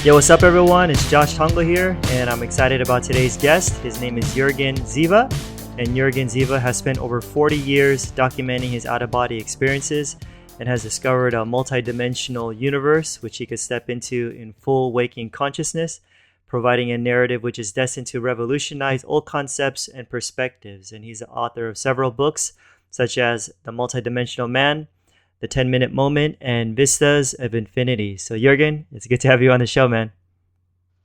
Yo, what's up everyone? It's Josh Tongol here, and I'm excited about today's guest. His name is Jurgen Ziewe, and Jurgen Ziewe has spent over 40 years documenting his out-of-body experiences and has discovered a multidimensional universe which he could step into in full waking consciousness, providing a narrative which is destined to revolutionize old concepts and perspectives. And he's the author of several books such as The Multidimensional Man, The 10-Minute Moment, and Vistas of Infinity. So Jurgen, it's good to have you on the show, man.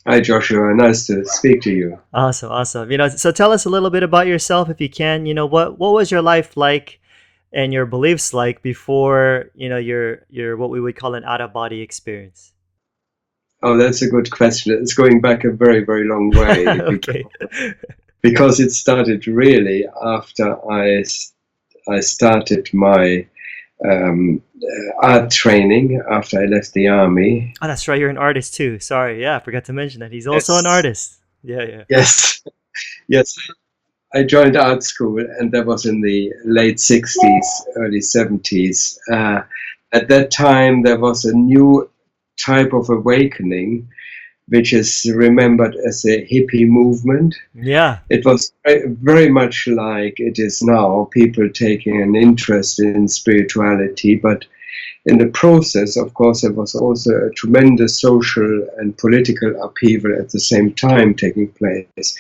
Hi, Joshua. Nice to speak to you. Awesome. So tell us a little bit about yourself if you can. What was your life like and your beliefs like before, your what we would call an out-of-body experience? Oh, that's a good question. It's going back a very, very long way. Okay. Because it started really after I started my art training after I left the army. Oh, that's right. You're an artist too. Sorry. Yeah, I forgot to mention that. He's also an artist. Yeah. Yes. I joined art school, and that was in the late 60s, early 70s. At that time, there was a new type of awakening, which is remembered as a hippie movement. Yeah. It was very much like it is now, people taking an interest in spirituality, but in the process, of course, there was also a tremendous social and political upheaval at the same time taking place.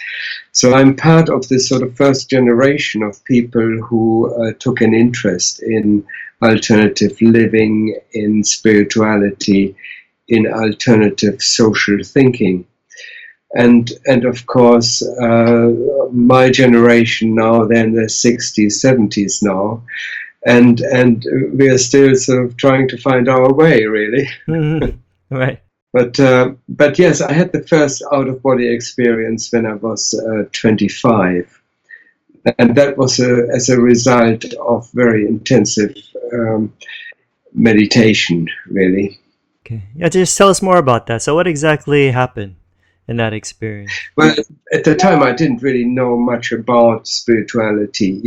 So I'm part of this sort of first generation of people who took an interest in alternative living, in spirituality, in alternative social thinking. And of course, my generation now, they're in their 60s, 70s now, and we are still sort of trying to find our way, really. Mm-hmm. Right. But yes, I had the first out-of-body experience when I was 25, and that was as a result of very intensive meditation, really. Okay. Yeah, just tell us more about that. So what exactly happened in that experience? Well, at the time I didn't really know much about spirituality,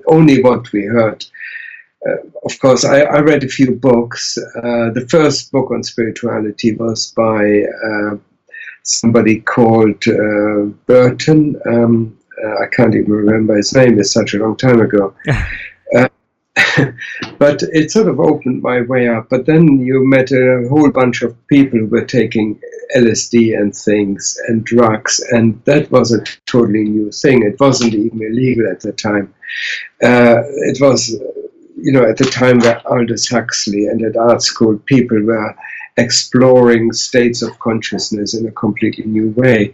only what we heard. Of course, I read a few books. The first book on spirituality was by somebody called Burton. I can't even remember his name, it's such a long time ago. But it sort of opened my way up. But then you met a whole bunch of people who were taking LSD and things and drugs, and that was a totally new thing. It wasn't even illegal at the time. It was, at the time where Aldous Huxley and at art school people were exploring states of consciousness in a completely new way.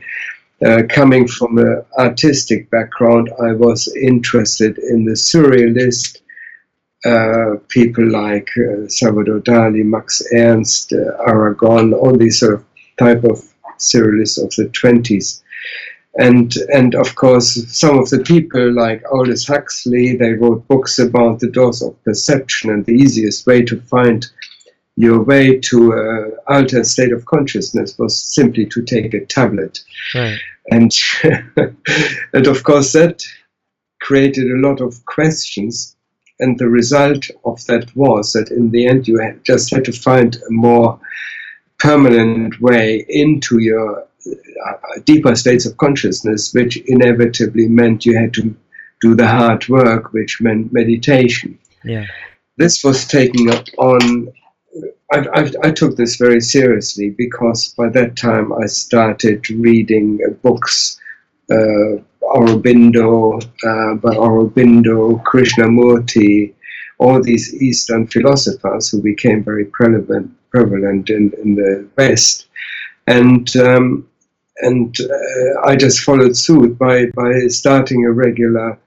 Coming from an artistic background, I was interested in the surrealist people like Salvador Dali, Max Ernst, Aragon, all these sort of type of surrealists of the 20s. And of course, some of the people like Aldous Huxley, they wrote books about the doors of perception, and the easiest way to find your way to an altered state of consciousness was simply to take a tablet. Right. And of course, that created a lot of questions. And the result of that was that in the end, you just had to find a more permanent way into your deeper states of consciousness, which inevitably meant you had to do the hard work, which meant meditation. Yeah. This was taking up on. I took this very seriously because by that time I started reading books. Aurobindo, Krishnamurti, all these Eastern philosophers who became very prevalent in the West, and I just followed suit by starting a regular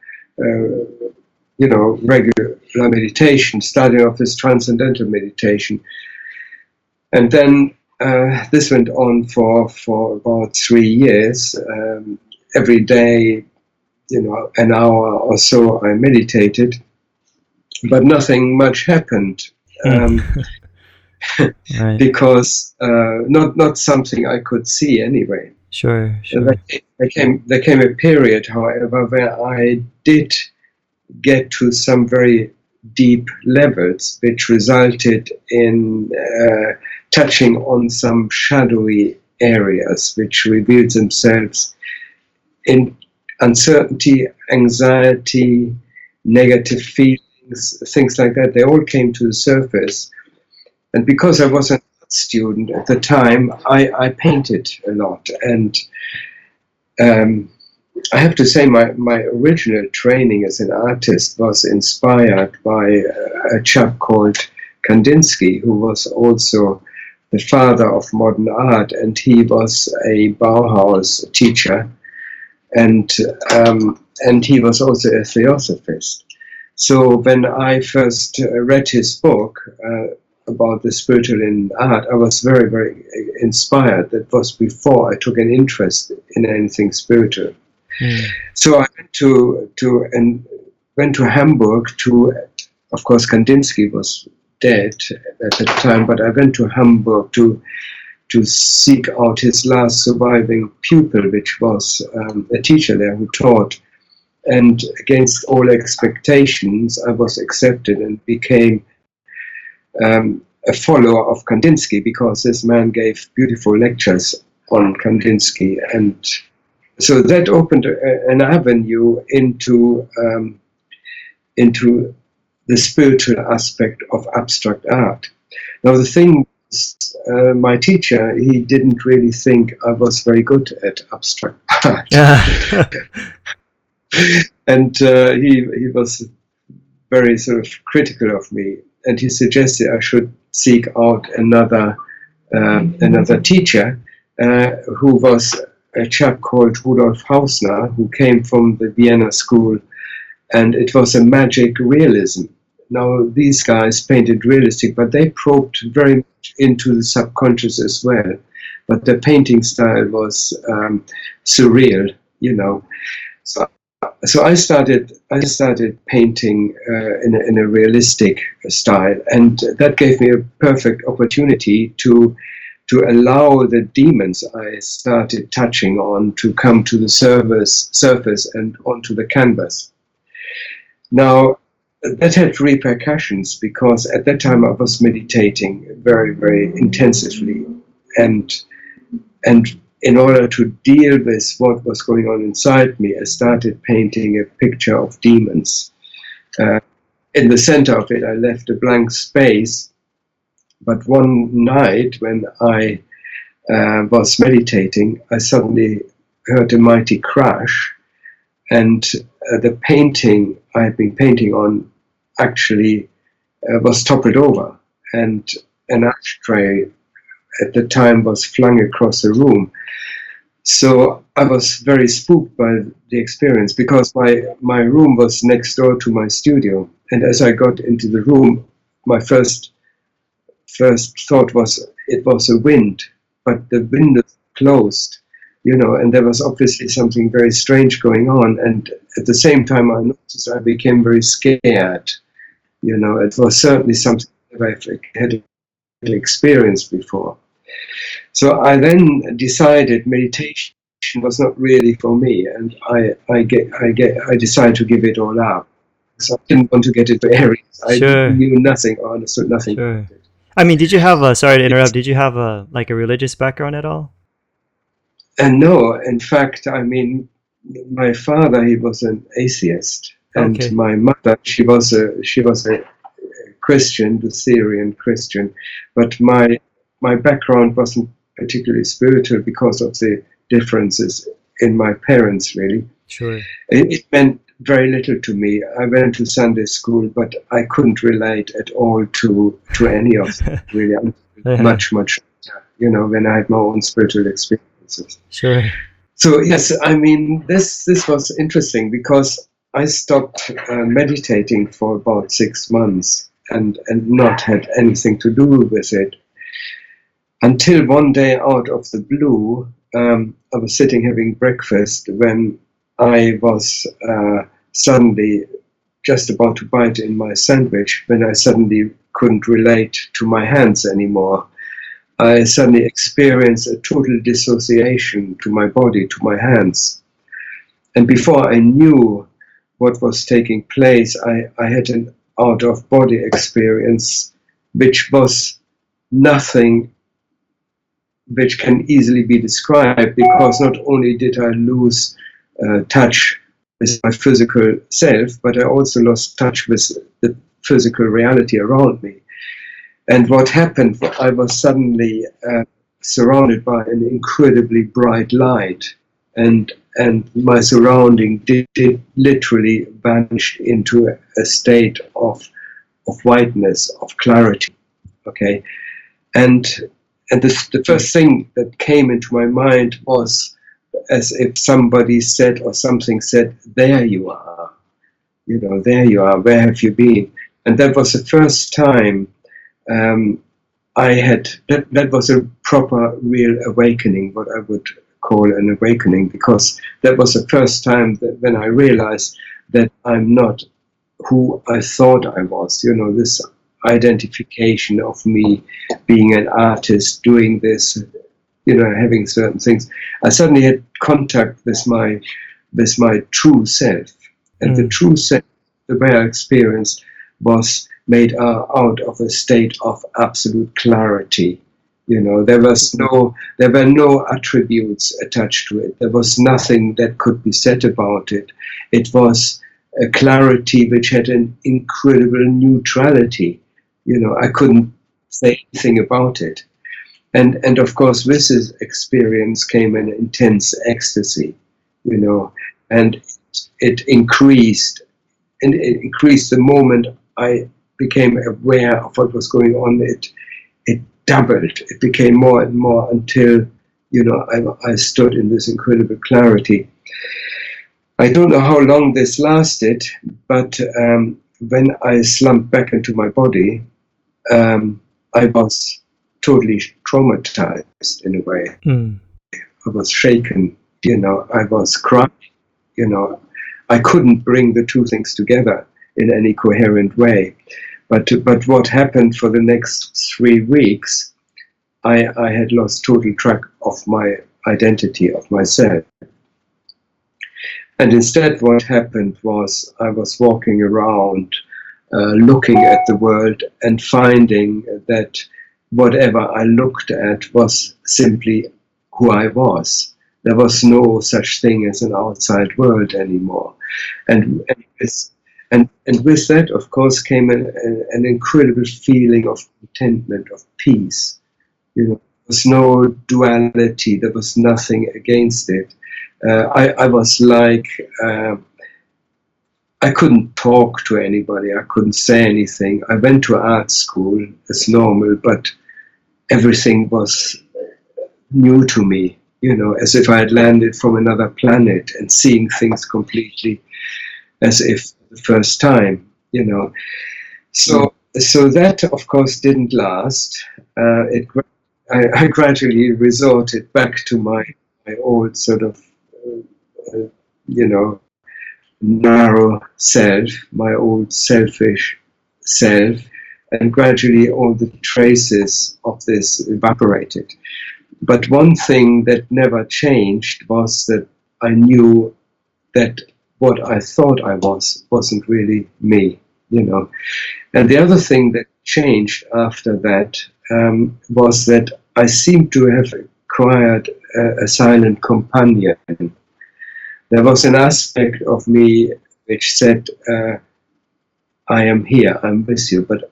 meditation, starting off this transcendental meditation, and then this went on for about 3 years. Every day, an hour or so I meditated, but nothing much happened. Right. Because not something I could see anyway. Sure. There came a period, however, where I did get to some very deep levels, which resulted in touching on some shadowy areas which revealed themselves in uncertainty, anxiety, negative feelings, things like that. They all came to the surface. And because I was an art student at the time, I painted a lot. And I have to say my original training as an artist was inspired by a chap called Kandinsky, who was also the father of modern art, and he was a Bauhaus teacher, and he was also a theosophist. So when I first read his book about the spiritual in art, I was very, very inspired. That was before I took an interest in anything spiritual. So I went to Hamburg to, of course, Kandinsky was dead at the time, but I went to Hamburg to seek out his last surviving pupil, which was a teacher there who taught. And against all expectations, I was accepted and became a follower of Kandinsky, because this man gave beautiful lectures on Kandinsky. And so that opened an avenue into the spiritual aspect of abstract art. Now the thing was, my teacher, he didn't really think I was very good at abstract art. And he was very sort of critical of me, and he suggested I should seek out another teacher who was a chap called Rudolf Hausner, who came from the Vienna school, and it was a magic realism. Now these guys painted realistic, but they probed very much into the subconscious as well. But the painting style was surreal, you know. So I started painting in a realistic style, and that gave me a perfect opportunity to allow the demons I started touching on to come to the surface and onto the canvas. Now, that had repercussions, because at that time I was meditating very, very intensively, and in order to deal with what was going on inside me, I started painting a picture of demons. In the center of it, I left a blank space. But one night when I was meditating, I suddenly heard a mighty crash, and the painting I had been painting on actually was toppled over, and an ashtray at the time was flung across the room. So I was very spooked by the experience, because my room was next door to my studio, and as I got into the room, my first thought was it was a wind, but the windows closed, you know, and there was obviously something very strange going on. And at the same time, I noticed I became very scared. You know, it was certainly something that I had experienced before. So I then decided meditation was not really for me, and I decided to give it all up. So I didn't want to get into areas I knew nothing or understood nothing. Sure. I mean, did you have sorry to interrupt, did you have a religious background at all? And no, in fact, I mean, my father, he was an atheist, and my mother, she was a Christian, the Syrian Christian, but my background wasn't particularly spiritual because of the differences in my parents, really. Sure. It meant very little to me. I went to Sunday school, but I couldn't relate at all to any of them, really. Much, you know, when I had my own spiritual experiences. Sure. So, yes, I mean, this was interesting, because I stopped meditating for about 6 months and not had anything to do with it. Until one day, out of the blue, I was sitting having breakfast when I was suddenly just about to bite in my sandwich, when I suddenly couldn't relate to my hands anymore. I suddenly experienced a total dissociation to my body, to my hands. And before I knew what was taking place, I had an out-of-body experience, which was nothing which can easily be described, because not only did I lose touch with my physical self, but I also lost touch with the physical reality around me. And what happened, I was suddenly surrounded by an incredibly bright light, and my surrounding did literally vanish into a state of whiteness, of clarity. Okay, and the first thing that came into my mind was as if somebody said, or something said, "There you are, there you are. Where have you been?" And that was the first time I had that was a proper, real awakening, what I would call an awakening, because that was the first time that when I realized that I'm not who I thought I was. This identification of me being an artist, doing this, having certain things. I suddenly had contact with my true self, and the true self, the way I experienced, was made out of a state of absolute clarity. There were no attributes attached to it. There was nothing that could be said about it. It was a clarity which had an incredible neutrality. I couldn't say anything about it. And of course, with this experience came an intense ecstasy, and it increased. And it increased the moment I became aware of what was going on. It doubled. It became more and more until, I stood in this incredible clarity. I don't know how long this lasted, but when I slumped back into my body, I was totally traumatized in a way. I was shaken, I was crying, I couldn't bring the two things together in any coherent way. But what happened for the next 3 weeks, I had lost total track of my identity, of myself. And instead what happened was I was walking around, looking at the world and finding that whatever I looked at was simply who I was. There was no such thing as an outside world anymore. And with that, of course, came an incredible feeling of contentment, of peace. There was no duality. There was nothing against it. I was like, I couldn't talk to anybody. I couldn't say anything. I went to art school as normal, but everything was new to me, as if I had landed from another planet and seeing things completely as if the first time, So that, of course, didn't last. I gradually resorted back to my old sort of, narrow self, my old selfish self, and gradually all the traces of this evaporated. But one thing that never changed was that I knew that what I thought I wasn't really me, And the other thing that changed after that was that I seemed to have acquired a silent companion. There was an aspect of me which said, I am here, I'm with you, but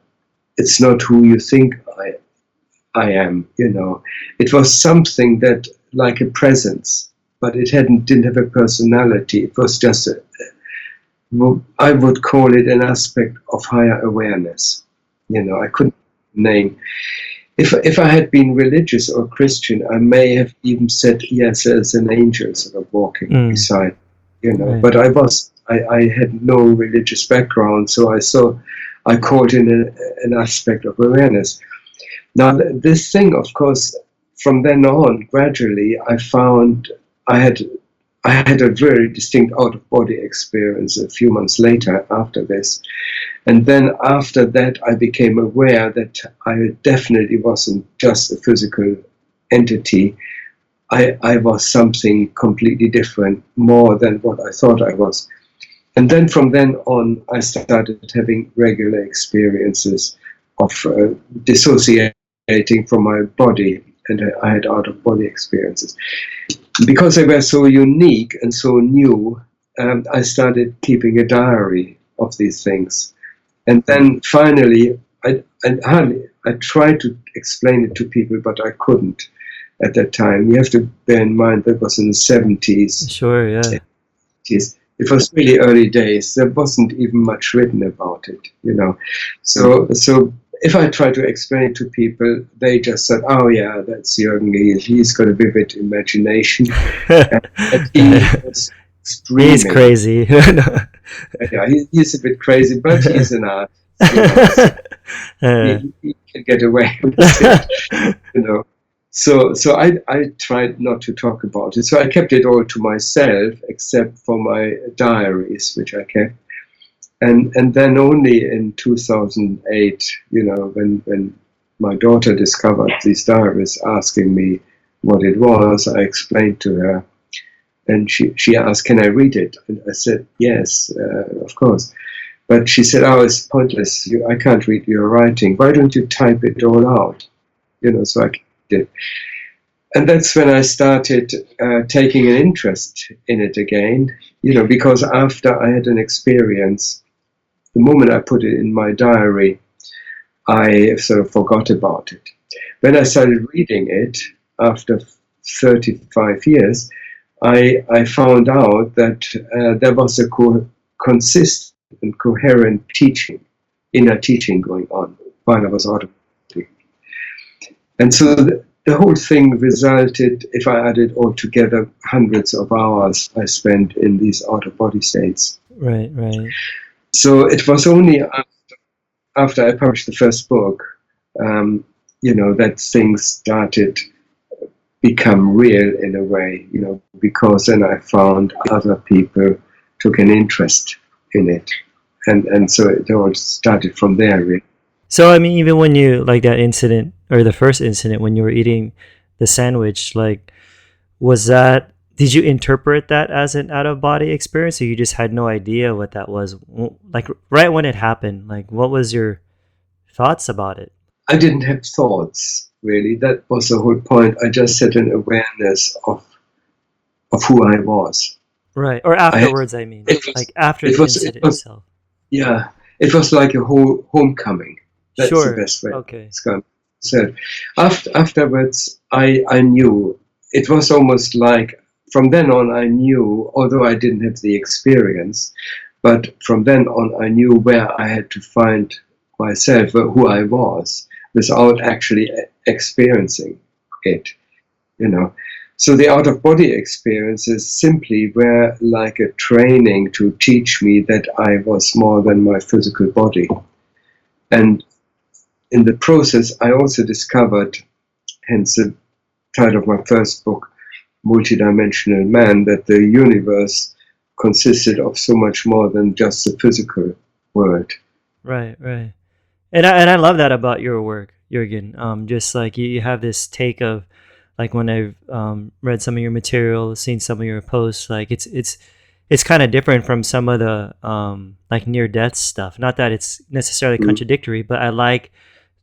it's not who you think I am, It was something that, like a presence, but it didn't have a personality. It was just I would call it an aspect of higher awareness. I couldn't name. If I had been religious or Christian, I may have even said, yes, there's an angel sort of walking beside, Right. But I had no religious background, so I called it an aspect of awareness. Now, this thing, of course, from then on, gradually, I found I had a very distinct out-of-body experience a few months later after this. And then after that, I became aware that I definitely wasn't just a physical entity. I was something completely different, more than what I thought I was. And then from then on, I started having regular experiences of dissociating from my body and I had out-of-body experiences. Because they were so unique and so new, I started keeping a diary of these things. And then finally, I tried to explain it to people, but I couldn't at that time. You have to bear in mind that was in the 70s. Sure, yeah. It was really early days. There wasn't even much written about it, you know. So if I tried to explain it to people, they just said, "Oh yeah, that's Jurgen. He's got a vivid imagination." And he was screaming. He's crazy. Yeah, he's a bit crazy, but he's an artist. You know, he can get away with it, you know. So I tried not to talk about it. So I kept it all to myself, except for my diaries, which I kept. And then only in 2008, you know, when my daughter discovered these diaries, asking me what it was, I explained to her. And she asked, "Can I read it?" And I said, "Yes, of course." But she said, "Oh, it's pointless. I can't read your writing. Why don't you type it all out?" You know, so I did. And that's when I started taking an interest in it again, you know, because after I had an experience, the moment I put it in my diary, I sort of forgot about it. When I started reading it after 35 years, I found out that there was a consistent and coherent inner teaching going on while I was out of body. And so the whole thing resulted, if I added all together, hundreds of hours I spent in these out-of-body states. Right. So it was only after I published the first book, you know, that things started become real in a way, you know, because then I found other people took an interest in it. And so it all started from there, really. So, I mean, even when you, like that incident, or the first incident when you were eating the sandwich, like, did you interpret that as an out-of-body experience, or you just had no idea what that was? Like, right when it happened, like, what was your thoughts about it? I didn't have thoughts, really. That was the whole point. I just had an awareness of who I was. Right. Or afterwards, like after the incident itself. Yeah. It was like a whole homecoming. That's Sure. the best way. Okay. So afterwards, I knew. It was almost like, from then on, I knew, although I didn't have the experience, but from then on, I knew where I had to find myself, who I was, without actually experiencing it, you know. So the out-of-body experiences simply were like a training to teach me that I was more than my physical body. And in the process, I also discovered, hence the title of my first book, Multidimensional Man, that the universe consisted of so much more than just the physical world. Right. And I love that about your work, Jurgen. Just like you have this take of, like, when I've read some of your material, seen some of your posts, like it's kind of different from some of the like near-death stuff. Not that it's necessarily contradictory, but I like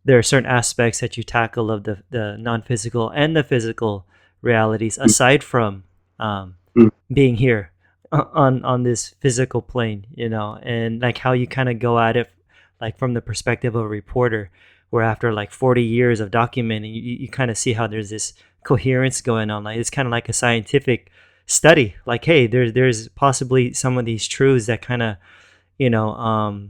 there are certain aspects that you tackle of the non-physical and the physical realities, aside from being here on this physical plane, you know, and like how you kind of go at it, like from the perspective of a reporter, where after like 40 years of documenting, you kind of see how there's this coherence going on. Like it's kind of like a scientific study. Like, hey, there's possibly some of these truths that kind of, you know,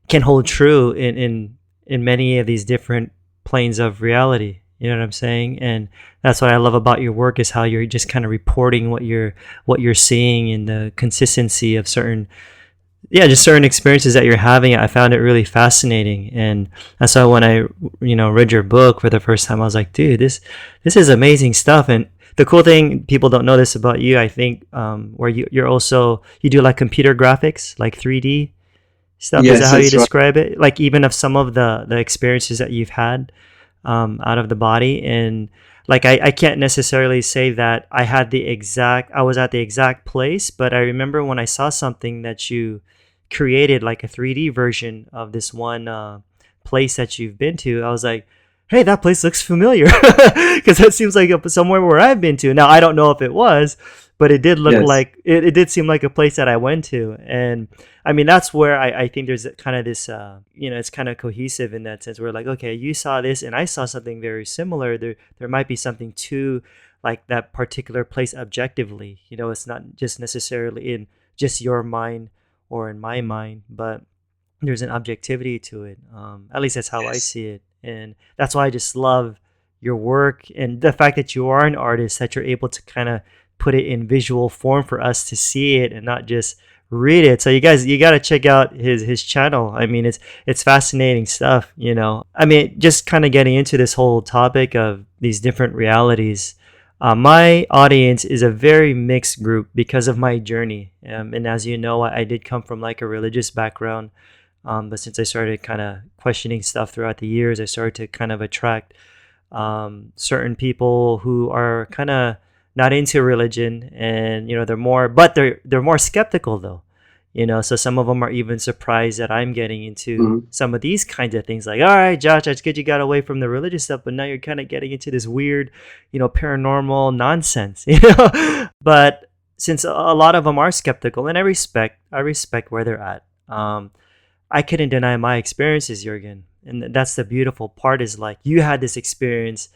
can hold true in many of these different planes of reality. You know what I'm saying? And that's what I love about your work, is how you're just kind of reporting what you're seeing, and the consistency of certain experiences that you're having. I found it really fascinating. And that's why when I, you know, read your book for the first time, I was like, dude, this is amazing stuff. And the cool thing, people don't know this about you, I think, where you do like computer graphics, like 3D stuff. Yes, is that how you right. describe it? Like, even of some of the experiences that you've had out of the body. And like, I can't necessarily say that I was at the exact place, but I remember when I saw something that you created, like a 3D version of this one place that you've been to, I was like, hey, that place looks familiar, because that seems like somewhere where I've been to. Now, I don't know if it was, but it did look Yes. like it did seem like a place that I went to. And I mean, that's where I think there's kind of this, it's kind of cohesive in that sense. Where like, okay, you saw this and I saw something very similar. There might be something to like that particular place objectively. It's not just necessarily in just your mind or in my mind, but there's an objectivity to it. At least that's how I Yes. see it. And that's why I just love your work and the fact that you are an artist, that you're able to kind of put it in visual form for us to see it and not just read it. So you guys, you got to check out his channel. I mean, it's fascinating stuff, I mean, just kind of getting into this whole topic of these different realities. My audience is a very mixed group because of my journey. And as you know, I did come from like a religious background. But since I started kind of questioning stuff throughout the years, I started to kind of attract certain people who are kind of not into religion, and they're more skeptical though. So some of them are even surprised that I'm getting into some of these kinds of things. Like, all right, Josh, that's good you got away from the religious stuff, but now you're kind of getting into this weird, paranormal nonsense. But since a lot of them are skeptical, and I respect where they're at. I couldn't deny my experiences, Jurgen. And that's the beautiful part, is like you had this experience,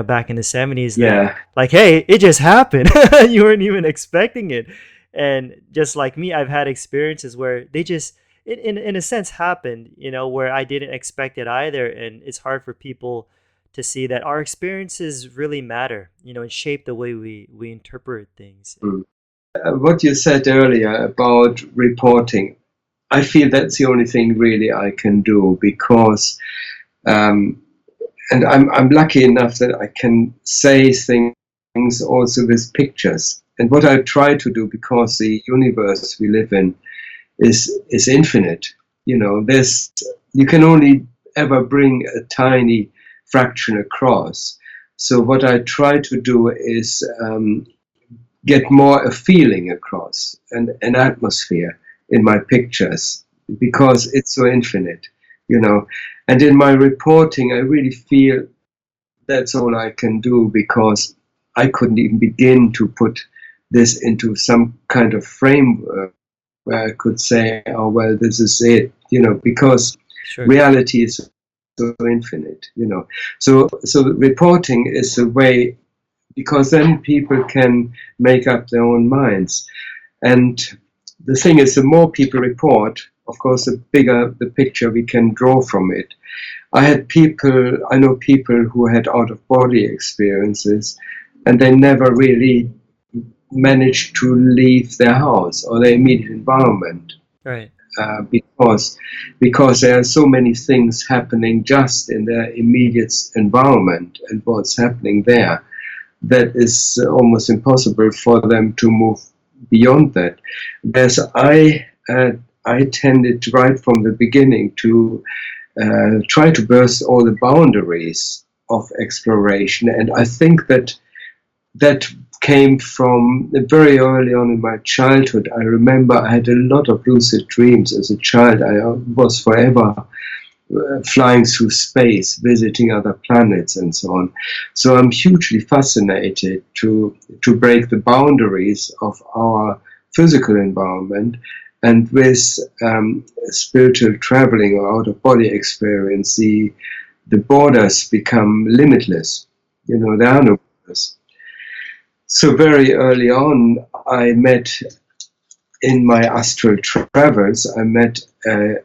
back in the 70s. Yeah. Like, hey, it just happened. You weren't even expecting it. And just like me, I've had experiences where they just, in a sense, happened, where I didn't expect it either. And it's hard for people to see that our experiences really matter, and shape the way we interpret things. What you said earlier about reporting, I feel that's the only thing really I can do, because, and I'm lucky enough that I can say things also with pictures. And what I try to do, because the universe we live in is infinite, you can only ever bring a tiny fraction across. So what I try to do is get more a feeling across, and an atmosphere in my pictures, because it's so infinite, And in my reporting, I really feel that's all I can do, because I couldn't even begin to put this into some kind of framework where I could say, oh, well, this is it, because Sure. Reality is so infinite, So reporting is a way, because then people can make up their own minds. And the thing is, the more people report, of course, the bigger the picture we can draw from it. I know people who had out-of-body experiences, and they never really managed to leave their house or their immediate environment. Right. Because there are so many things happening just in their immediate environment and what's happening there, that is almost impossible for them to move beyond that. I tended to, right from the beginning, to try to burst all the boundaries of exploration, and I think that came from very early on in my childhood. I remember I had a lot of lucid dreams as a child. I was forever flying through space, visiting other planets, and so on. So I'm hugely fascinated to break the boundaries of our physical environment, and with spiritual traveling or out-of-body experience, the borders become limitless. There are no borders. So very early on, I met, in my astral travels, I met a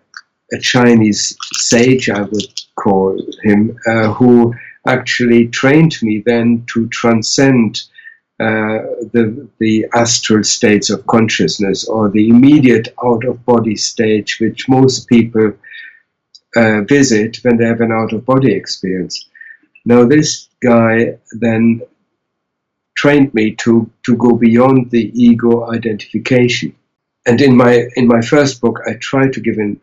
Chinese sage, I would call him, who actually trained me then to transcend the astral states of consciousness, or the immediate out-of-body stage, which most people visit when they have an out-of-body experience. Now, this guy then trained me to go beyond the ego identification. And in my first book, I try to give a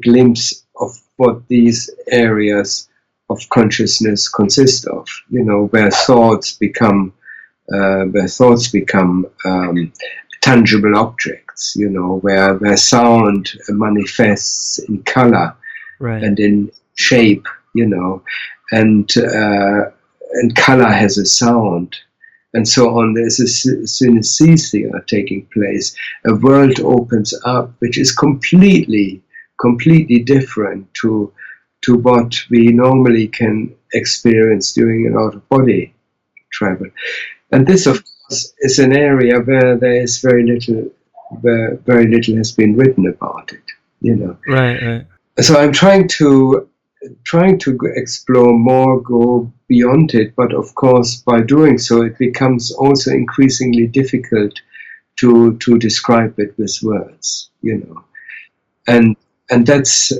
glimpse of what these areas of consciousness consist of, where thoughts become tangible objects, where sound manifests in color, Right. and in shape and color has a sound, and so on. There's a synesthesia taking place. A world opens up which is completely different to what we normally can experience during an out-of-body travel. And this, of course, is an area where there is very little has been written about it. Right. So I'm trying to explore more, go beyond it, but of course, by doing so, it becomes also increasingly difficult to describe it with words, and that's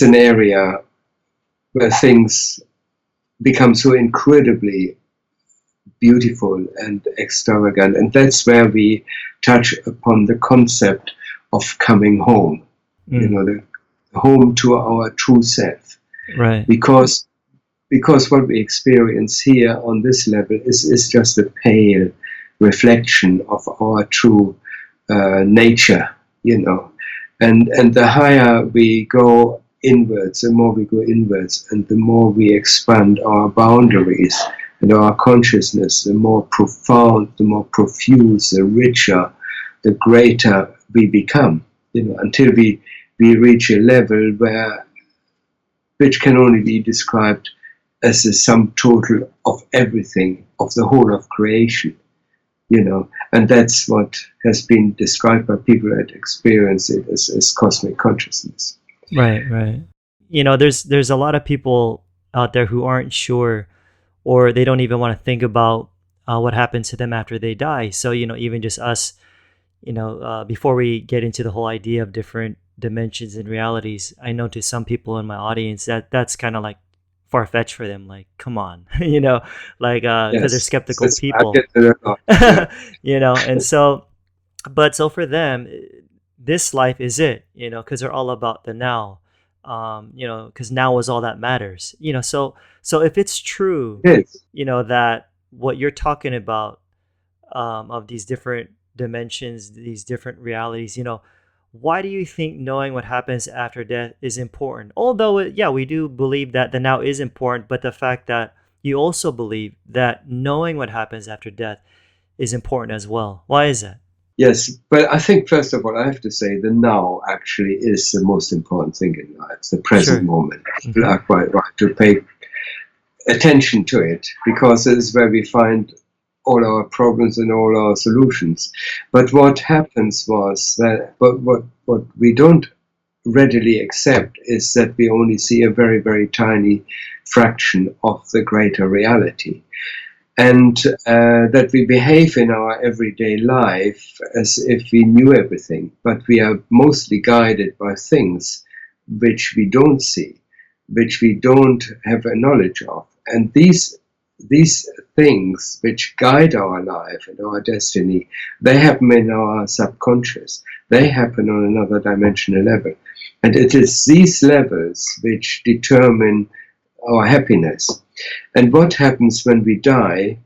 an area where things become so incredibly beautiful and extravagant, and that's where we touch upon the concept of coming home, the home to our true self, right? Because what we experience here on this level is just a pale reflection of our true nature, and the higher we go inwards, the more we go inwards, and the more we expand our boundaries and our consciousness, the more profound, the more profuse, the richer, the greater we become, until we reach a level which can only be described as the sum total of everything, of the whole of creation, and that's what has been described by people that experience it as cosmic consciousness. Right. There's a lot of people out there who aren't sure, or they don't even want to think about what happens to them after they die. So, even just us, before we get into the whole idea of different dimensions and realities, I know to some people in my audience that's kind of like far-fetched for them. Like, come on, because they're skeptical people, and so for them, this life is it, because they're all about the now, because now is all that matters, so if it's true, that what you're talking about, of these different dimensions, these different realities, why do you think knowing what happens after death is important? Although, we do believe that the now is important, but the fact that you also believe that knowing what happens after death is important as well. Why is that? Yes, but I think, first of all, I have to say the now actually is the most important thing in life, the present moment. People are quite right to pay attention to it, because it is where we find all our problems and all our solutions. But what happens was that, but what we don't readily accept is that we only see a very, very tiny fraction of the greater reality. And that we behave in our everyday life as if we knew everything, but we are mostly guided by things which we don't see, which we don't have a knowledge of. And these things which guide our life and our destiny, they happen in our subconscious. They happen on another dimensional level. And it is these levels which determine our happiness. And what happens when we die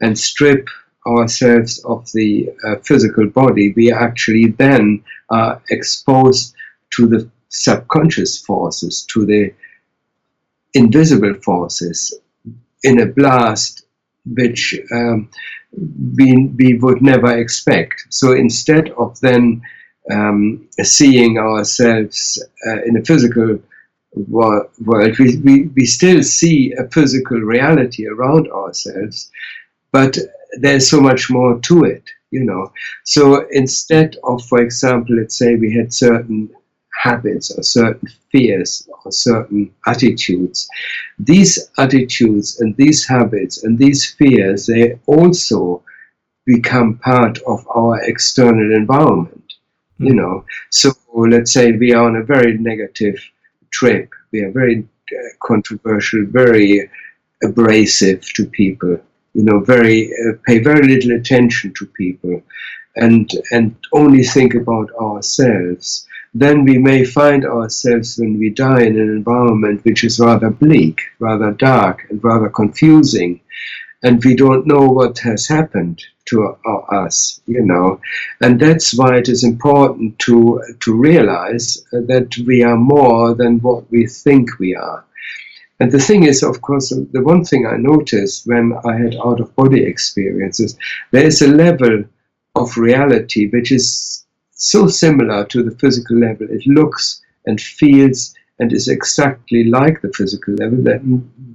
and strip ourselves of the physical body, we actually then are exposed to the subconscious forces, to the invisible forces, in a blast which we would never expect. So instead of then seeing ourselves in a physical world, we still see a physical reality around ourselves, but there's so much more to it, So instead of, for example, let's say we had certain habits or certain fears or certain attitudes, these attitudes and these habits and these fears, they also become part of our external environment, So let's say we are on a very negative trip, we are very controversial, very abrasive to people, pay very little attention to people, and only think about ourselves. Then we may find ourselves, when we die, in an environment which is rather bleak, rather dark, and rather confusing, and we don't know what has happened to us, And that's why it is important to realize that we are more than what we think we are. And the thing is, of course, the one thing I noticed when I had out-of-body experiences, there is a level of reality which is so similar to the physical level. It looks and feels and is exactly like the physical level that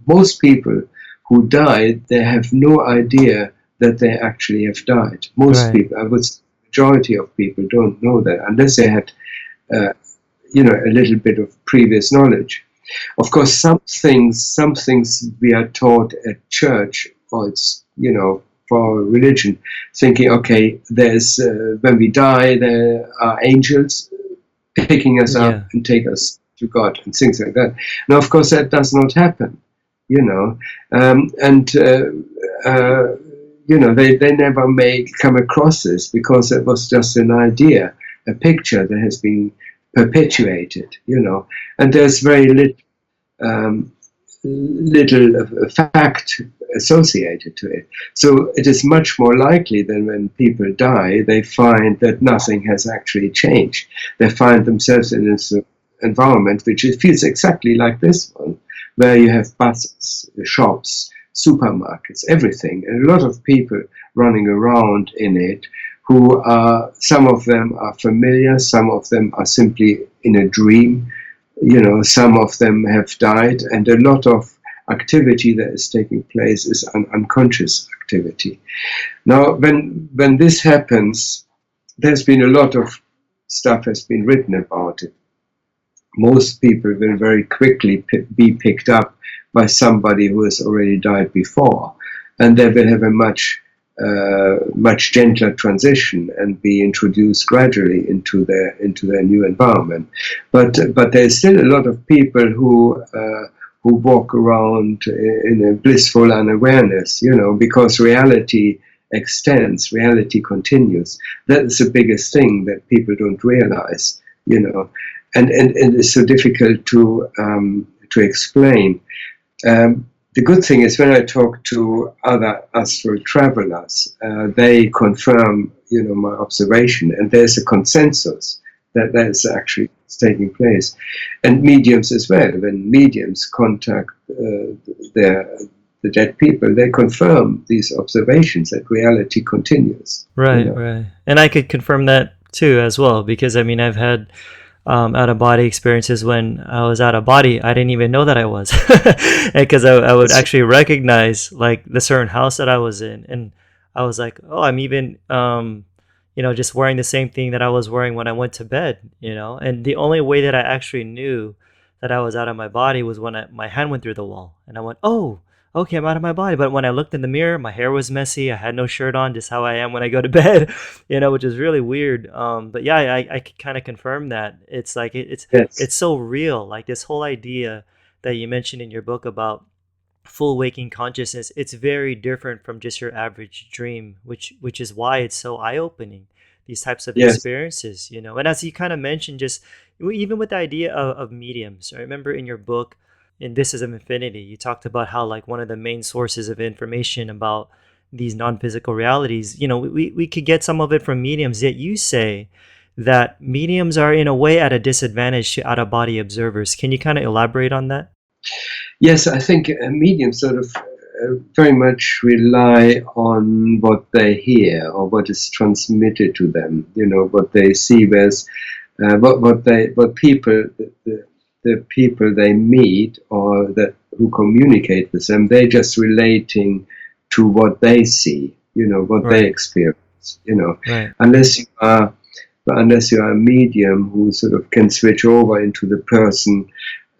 most people who died, they have no idea that they actually have died. Most people, I would say, the majority of people don't know that unless they had, a little bit of previous knowledge. Of course, some things we are taught at church, or it's, for religion, thinking, okay, there's when we die, there are angels picking us up and take us to God and things like that. Now, of course, that does not happen, they never may come across this because it was just an idea, a picture that has been perpetuated, and there's very little fact associated to it. So it is much more likely than when people die, they find that nothing has actually changed. They find themselves in this environment which feels exactly like this one, where you have buses, shops, supermarkets, everything, and a lot of people running around in it who are, some of them are familiar, some of them are simply in a dream, some of them have died, and a lot of activity that is taking place is unconscious activity. Now, when this happens, there's been a lot of stuff has been written about it. Most people will very quickly be picked up by somebody who has already died before, and they will have a much gentler transition and be introduced gradually into their new environment. But there's still a lot of people who walk around in a blissful unawareness, because reality extends, reality continues. That's the biggest thing that people don't realize, and it's so difficult to explain. The good thing is when I talk to other astral travelers, they confirm, my observation, and there's a consensus that that's actually taking place. And mediums as well. When mediums contact the dead people, they confirm these observations that reality continues. Right. And I could confirm that too as well, because I've had out-of-body experiences when I was out of body. I didn't even know that I was, because I would actually recognize like the certain house that I was in, and I was like, oh, I'm even just wearing the same thing that I was wearing when I went to bed, and the only way that I actually knew that I was out of my body was when my hand went through the wall, and I went, oh, okay, I'm out of my body. But when I looked in the mirror, my hair was messy. I had no shirt on, just how I am when I go to bed, which is really weird. But yeah, I could kind of confirm that. It's like, it's so real. Like this whole idea that you mentioned in your book about full waking consciousness, it's very different from just your average dream, which is why it's so eye-opening, these types of experiences, And as you kind of mentioned, just even with the idea of mediums, I remember in your book, in Vistas of Infinity, you talked about how like one of the main sources of information about these non-physical realities, we could get some of it from mediums, yet you say that mediums are in a way at a disadvantage to out-of-body observers. Can you kind of elaborate on that? Yes, I think mediums sort of very much rely on what they hear or what is transmitted to them, what they see, whereas the people they meet or who communicate with them, they're just relating to what they see, what they experience, Right. Unless you are a medium who sort of can switch over into the person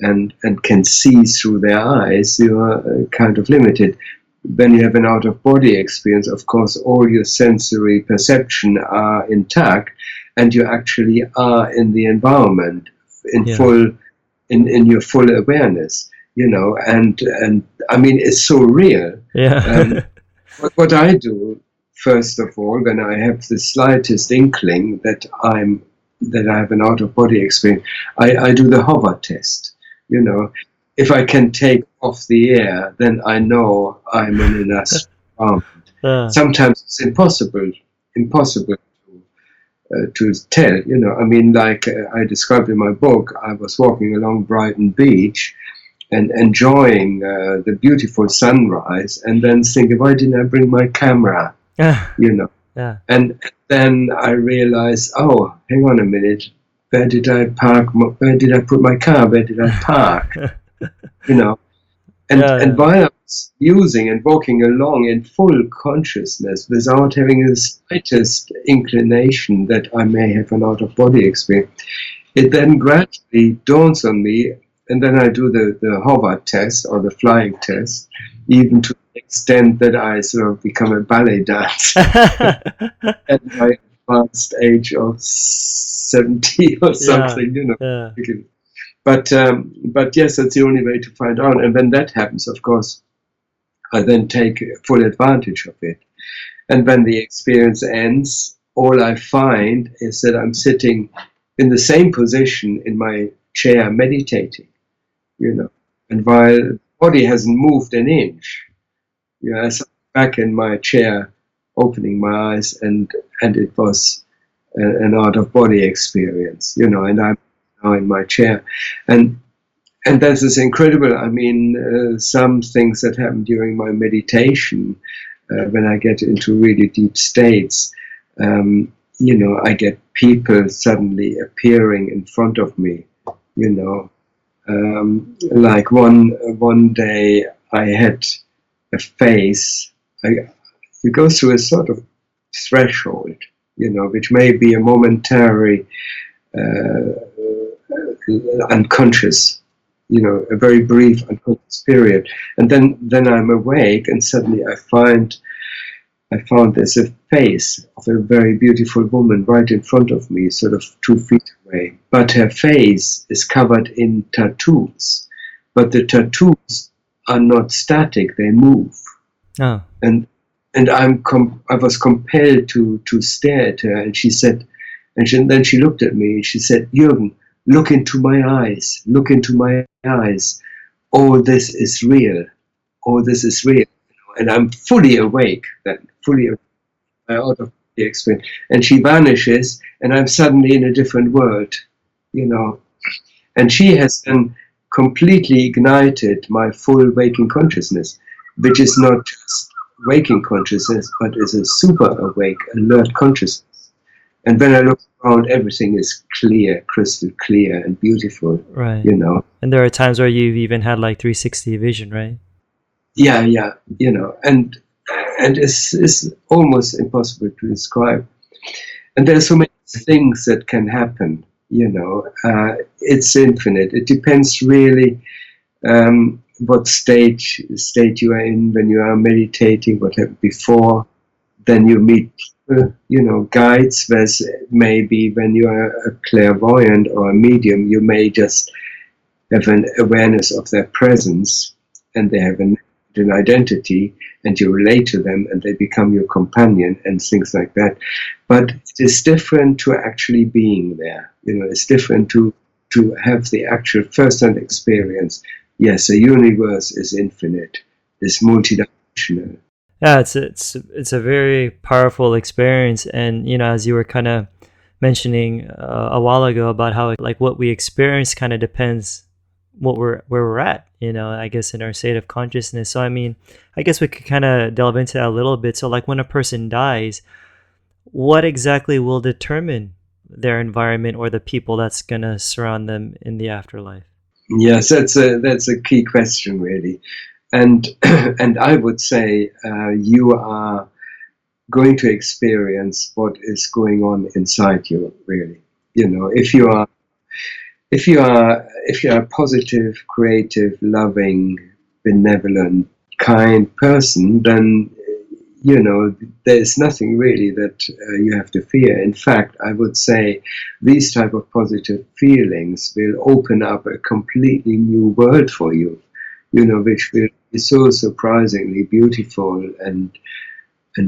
and can see through their eyes, you are kind of limited. When you have an out-of-body experience, of course, all your sensory perception are intact, and you actually are in the environment in your full awareness, and it's so real. Yeah. What I do, first of all, when I have the slightest inkling that I have an out-of-body experience, I do the hover test. If I can take off the air, then I know I'm in an astral environment. Sometimes it's impossible to tell, like I described in my book. I was walking along Brighton Beach, and enjoying the beautiful sunrise, and then thinking, why didn't I bring my camera? You know. Yeah. And then I realized, oh, hang on a minute, where did I park? Where did I put my car? Where did I park? You know. And while I was using and walking along in full consciousness, without having the slightest inclination that I may have an out-of-body experience, it then gradually dawns on me, and then I do the hover test or the flying test, even to the extent that I sort of become a ballet dancer at my advanced age of 70 or something, you know. Yeah. But yes, that's the only way to find out. And when that happens, of course, I then take full advantage of it. And when the experience ends, all I find is that I'm sitting in the same position in my chair meditating, you know. And while the body hasn't moved an inch, you know, I'm back in my chair, opening my eyes, and it was an out-of-body experience, you know, and I'm now in my chair. And this is incredible. I mean, some things that happen during my meditation, when I get into really deep states, you know, I get people suddenly appearing in front of me, you know. Like one day I had a face. You go through a sort of threshold, you know, which may be a momentary unconscious, you know, a very brief unconscious period, and then I'm awake, and suddenly I found there's a face of a very beautiful woman right in front of me, sort of 2 feet away, but her face is covered in tattoos, but the tattoos are not static; they move. Oh. And I was compelled to stare at her, and she said, then she looked at me and she said, "Jürgen, look into my eyes. Look into my eyes. All this is real. All this is real." And I'm fully awake then, fully out of the experience. And she vanishes, and I'm suddenly in a different world, you know. And she has then completely ignited my full waking consciousness, which is not just waking consciousness, but is a super awake, alert consciousness. And when I look around, everything is clear, crystal clear and beautiful, right? You know. And there are times where you've even had like 360 vision, right? Yeah, you know, and it's almost impossible to describe. And there are so many things that can happen, you know. It's infinite. It depends really what state you are in when you are meditating, what happened before. Then you meet people, you know, guides. Whereas maybe when you are a clairvoyant or a medium, you may just have an awareness of their presence, and they have an identity, and you relate to them, and they become your companion, and things like that. But it is different to actually being there. You know, it's different to have the actual first-hand experience. Yes, the universe is infinite. It's multidimensional. Yeah, it's a very powerful experience, and you know, as you were kind of mentioning a while ago about how like what we experience kind of depends where we're at, you know, I guess in our state of consciousness. So I mean, I guess we could kind of delve into that a little bit. So like when a person dies, what exactly will determine their environment or the people that's gonna surround them in the afterlife? Yes, that's a key question, really. And I would say you are going to experience what is going on inside you, really. You know, if you are a positive, creative, loving, benevolent, kind person, then you know there's nothing really that you have to fear. In fact, I would say these type of positive feelings will open up a completely new world for you. You know, which will be so surprisingly beautiful and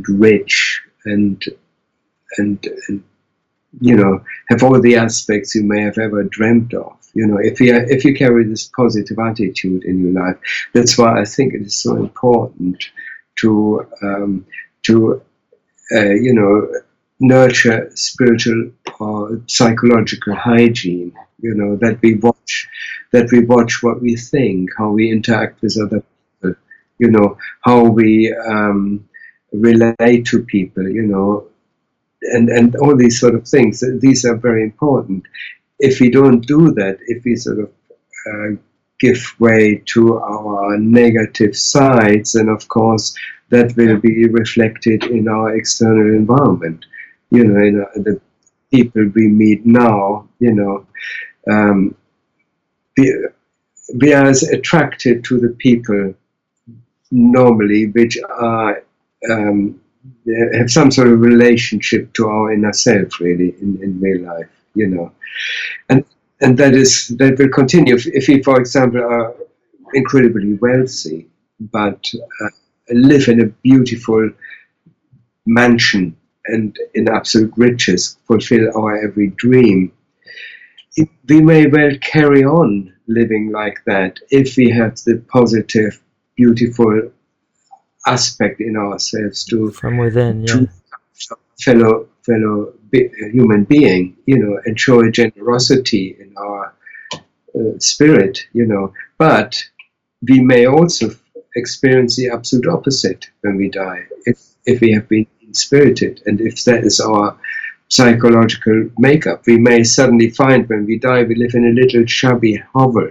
rich and you know, have all the aspects you may have ever dreamt of. You know, if you carry this positive attitude in your life, that's why I think it is so important to you know, nurture spiritual or psychological hygiene. You know, that we watch that we watch what we think, how we interact with other people, how we relate to people, and all these sort of things. These are very important. If we don't do that, if we sort of give way to our negative sides, and of course that will be reflected in our external environment. In the people we meet now, we are attracted to the people normally which are have some sort of relationship to our inner self, really, in real life, and that will continue. If we, for example, are incredibly wealthy, but live in a beautiful mansion and in absolute riches, fulfill our every dream, we may well carry on living like that if we have the positive, beautiful aspect in ourselves from within, to fellow human being, and show a generosity in our spirit, But we may also experience the absolute opposite when we die, if we have been inspirited, and if that is our psychological makeup. We may suddenly find when we die we live in a little shabby hovel,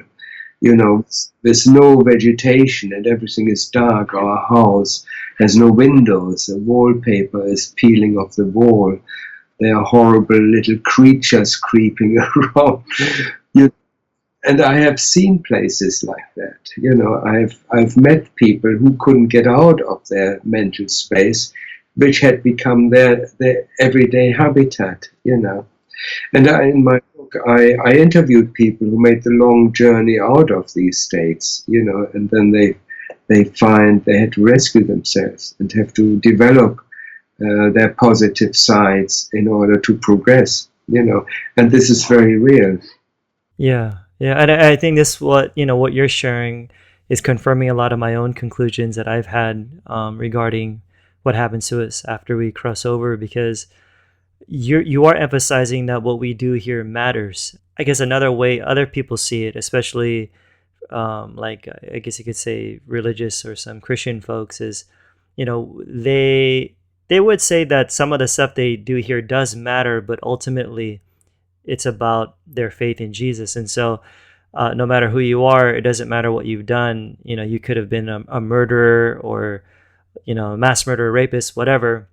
there's no vegetation and everything is dark. Our house has no windows, the wallpaper is peeling off the wall, there are horrible little creatures creeping around. And I have seen places like that. I've met people who couldn't get out of their mental space, which had become their everyday habitat, And in my book, I interviewed people who made the long journey out of these states, and then they find they had to rescue themselves and have to develop their positive sides in order to progress, and this is very real. Yeah, and I think this what you're sharing is confirming a lot of my own conclusions that I've had regarding what happens to us after we cross over, because you are emphasizing that what we do here matters. I guess another way other people see it, especially like I guess you could say religious or some Christian folks, is they would say that some of the stuff they do here does matter, but ultimately it's about their faith in Jesus. And so no matter who you are, it doesn't matter what you've done. You could have been a murderer or a mass murderer, rapist, whatever.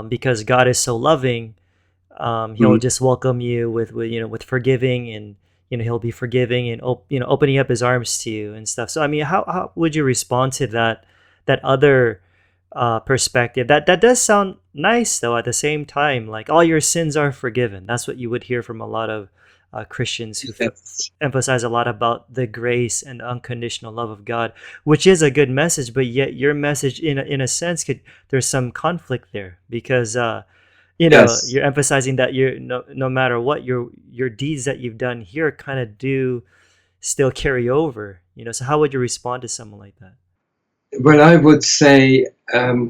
Because God is so loving, He'll just welcome you with forgiving, and He'll be forgiving and opening up His arms to you and stuff. So I mean, how would you respond to that other perspective? That does sound nice, though. At the same time, like, all your sins are forgiven. That's what you would hear from a lot of Christians who emphasize a lot about the grace and unconditional love of God, which is a good message. But yet, your message, in a sense, there's some conflict there, because you're emphasizing that no matter what, your deeds that you've done here kind of do still carry over. So how would you respond to someone like that? Well, I would say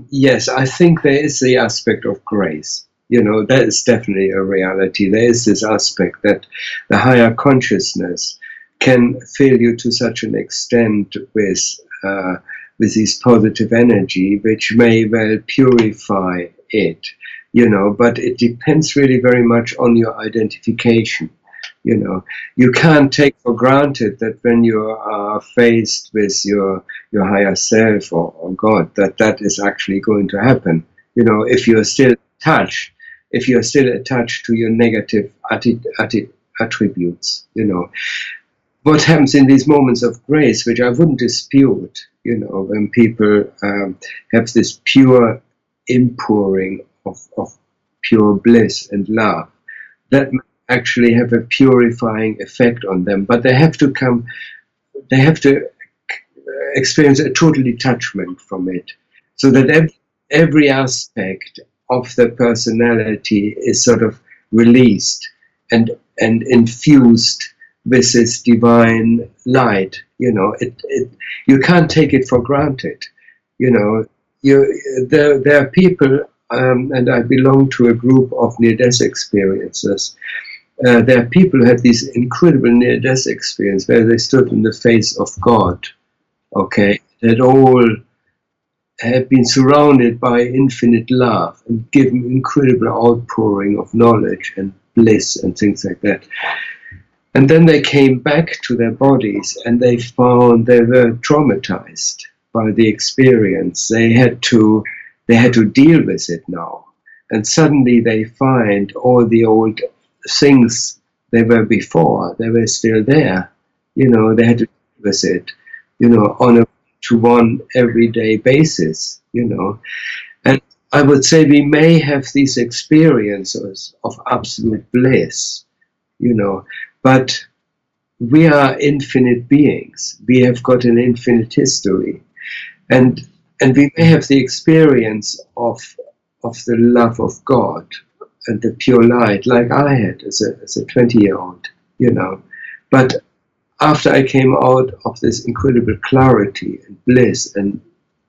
yes. I think there is the aspect of grace. That is definitely a reality. There is this aspect that the higher consciousness can fill you to such an extent with this positive energy, which may well purify it, but it depends really very much on your identification. You can't take for granted that when you are faced with your higher self or God, that is actually going to happen. If you're still attached to your negative attributes, what happens in these moments of grace, which I wouldn't dispute, when people have this pure inpouring of pure bliss and love, that actually have a purifying effect on them, but they have to experience a total detachment from it, so that every aspect of the personality is sort of released and infused with this divine light. You can't take it for granted. There are people, and I belong to a group of near-death experiencers, there are people who had this incredible near-death experience where they stood in the face of God, okay, that all had been surrounded by infinite love and given incredible outpouring of knowledge and bliss and things like that. And then they came back to their bodies and they found they were traumatized by the experience. They had to deal with it now. And suddenly they find all the old things they were before, they were still there. They had to deal with it, on a one everyday basis, And I would say we may have these experiences of absolute bliss, but we are infinite beings. We have got an infinite history. And we may have the experience of the love of God and the pure light, like I had as a 20-year-old, But after I came out of this incredible clarity and bliss and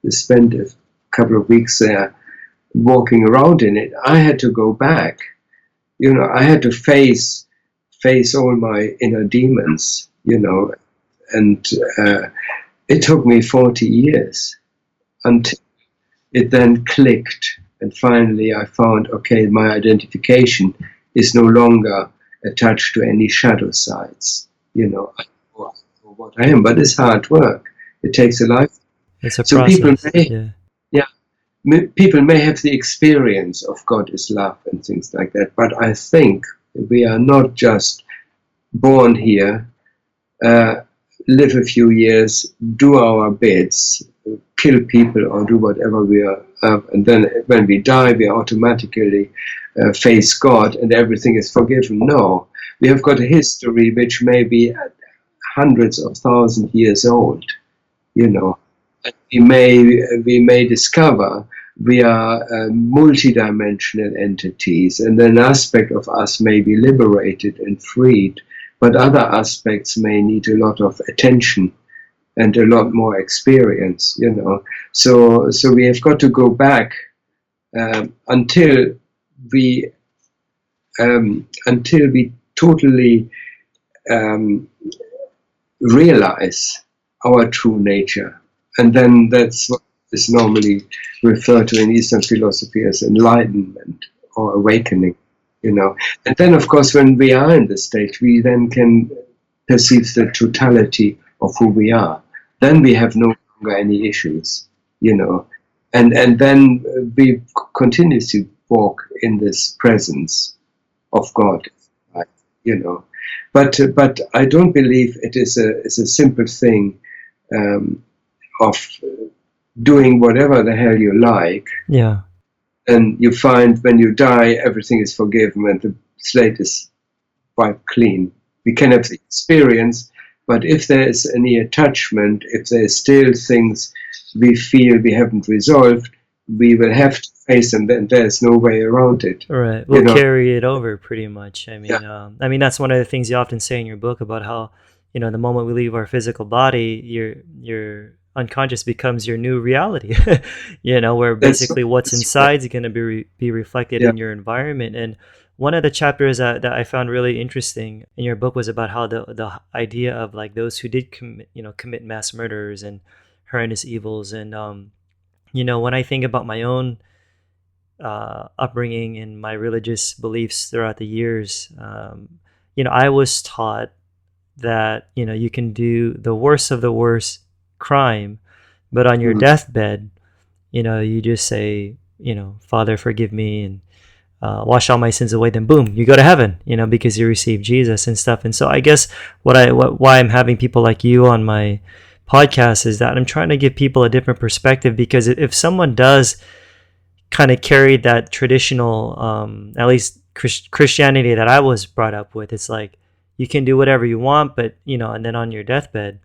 spent a couple of weeks there walking around in it, I had to go back. I had to face all my inner demons, and it took me 40 years until it then clicked. And finally I found, okay, my identification is no longer attached to any shadow sides, what I am, but it's hard work. It takes a life. It's a so process. People may have the experience of God is love and things like that, but I think we are not just born here, live a few years, do our bits, kill people or do whatever we are, and then when we die, we automatically face God and everything is forgiven. No, we have got a history which may be hundreds of thousands years old, And we may discover we are multidimensional entities, and an aspect of us may be liberated and freed, but other aspects may need a lot of attention and a lot more experience, So we have got to go back until we totally realize our true nature. And then that's what is normally referred to in Eastern philosophy as enlightenment or awakening, And then, of course, when we are in this state, we then can perceive the totality of who we are. Then we have no longer any issues, And then we continuously walk in this presence of God, But I don't believe it is a simple thing of doing whatever the hell you like. Yeah. And you find when you die, everything is forgiven and the slate is wiped clean. We can have the experience, but if there is any attachment, if there is still things we feel we haven't resolved, we will have to face them. Then there's no way around it. Right. We'll carry it over pretty much. I mean, that's one of the things you often say in your book about how, the moment we leave our physical body, your unconscious becomes your new reality, where basically what's inside is going to be reflected in your environment. And one of the chapters that I found really interesting in your book was about how the idea of like those who did commit mass murders and horrendous evils. And, when I think about my own upbringing and my religious beliefs throughout the years, I was taught that, you can do the worst of the worst crime, but on your deathbed, you just say, Father, forgive me and wash all my sins away, then boom, you go to heaven, because you received Jesus and stuff. And so I guess why I'm having people like you on my podcast is that I'm trying to give people a different perspective, because if someone does kind of carry that traditional, at least Christianity that I was brought up with, it's like, you can do whatever you want, but, and then on your deathbed,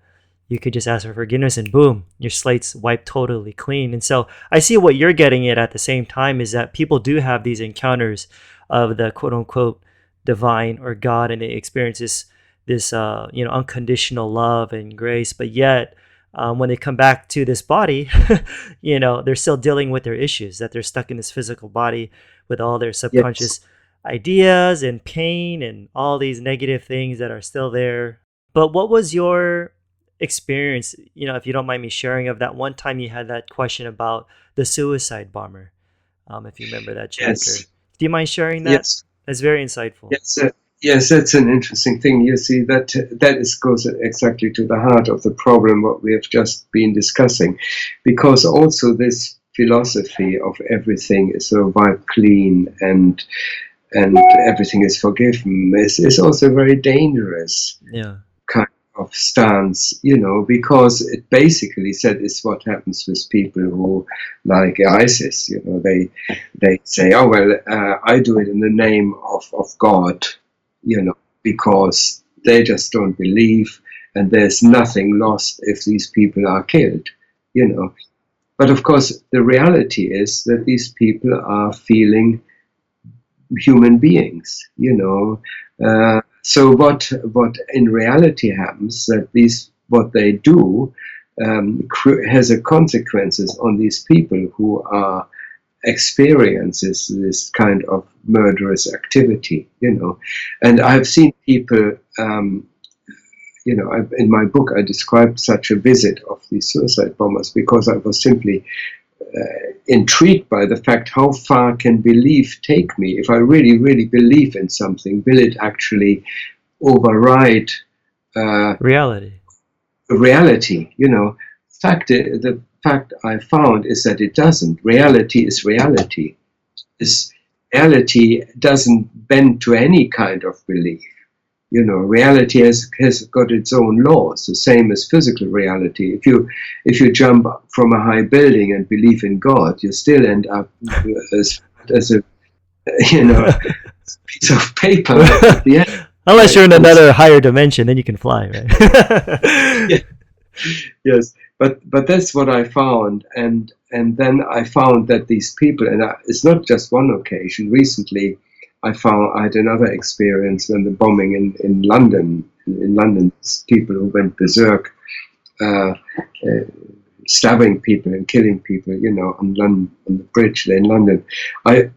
you could just ask for forgiveness and boom, your slate's wiped totally clean. And so I see what you're getting at the same time is that people do have these encounters of the quote unquote divine or God, and they experience this unconditional love and grace. But yet, when they come back to this body, they're still dealing with their issues, that they're stuck in this physical body with all their subconscious ideas and pain and all these negative things that are still there. But what was your experience, if you don't mind me sharing, of that one time you had that question about the suicide bomber? If you remember that chapter. Yes. Do you mind sharing that? Yes. That's very insightful. Yes. Yes, that's an interesting thing. You see, that goes exactly to the heart of the problem, what we have just been discussing, because also this philosophy of everything is sort of wiped clean and everything is forgiven is also very dangerous. Yeah. Kind of stance, because it basically said is what happens with people who, like ISIS, they say, oh well, I do it in the name of God, because they just don't believe, and there's nothing lost if these people are killed, But of course, the reality is that these people are feeling human beings, So what in reality happens, that what they do has a consequences on these people who are experiences this kind of murderous activity, And I've seen people, in my book I described such a visit of these suicide bombers because I was simply intrigued by the fact, how far can belief take me? If I really, really believe in something, will it actually override reality? Reality, The fact I found is that it doesn't. Reality is reality. Reality doesn't bend to any kind of belief. Reality has got its own laws, the same as physical reality. If you jump from a high building and believe in God, you still end up as a piece of paper at the end. Unless you're in another higher dimension, then you can fly, right? Yeah. Yes, but that's what I found, and then I found that these people, and it's not just one occasion. Recently, I had another experience when the bombing in London. In London, people who went berserk, stabbing people and killing people, on the bridge there in London. I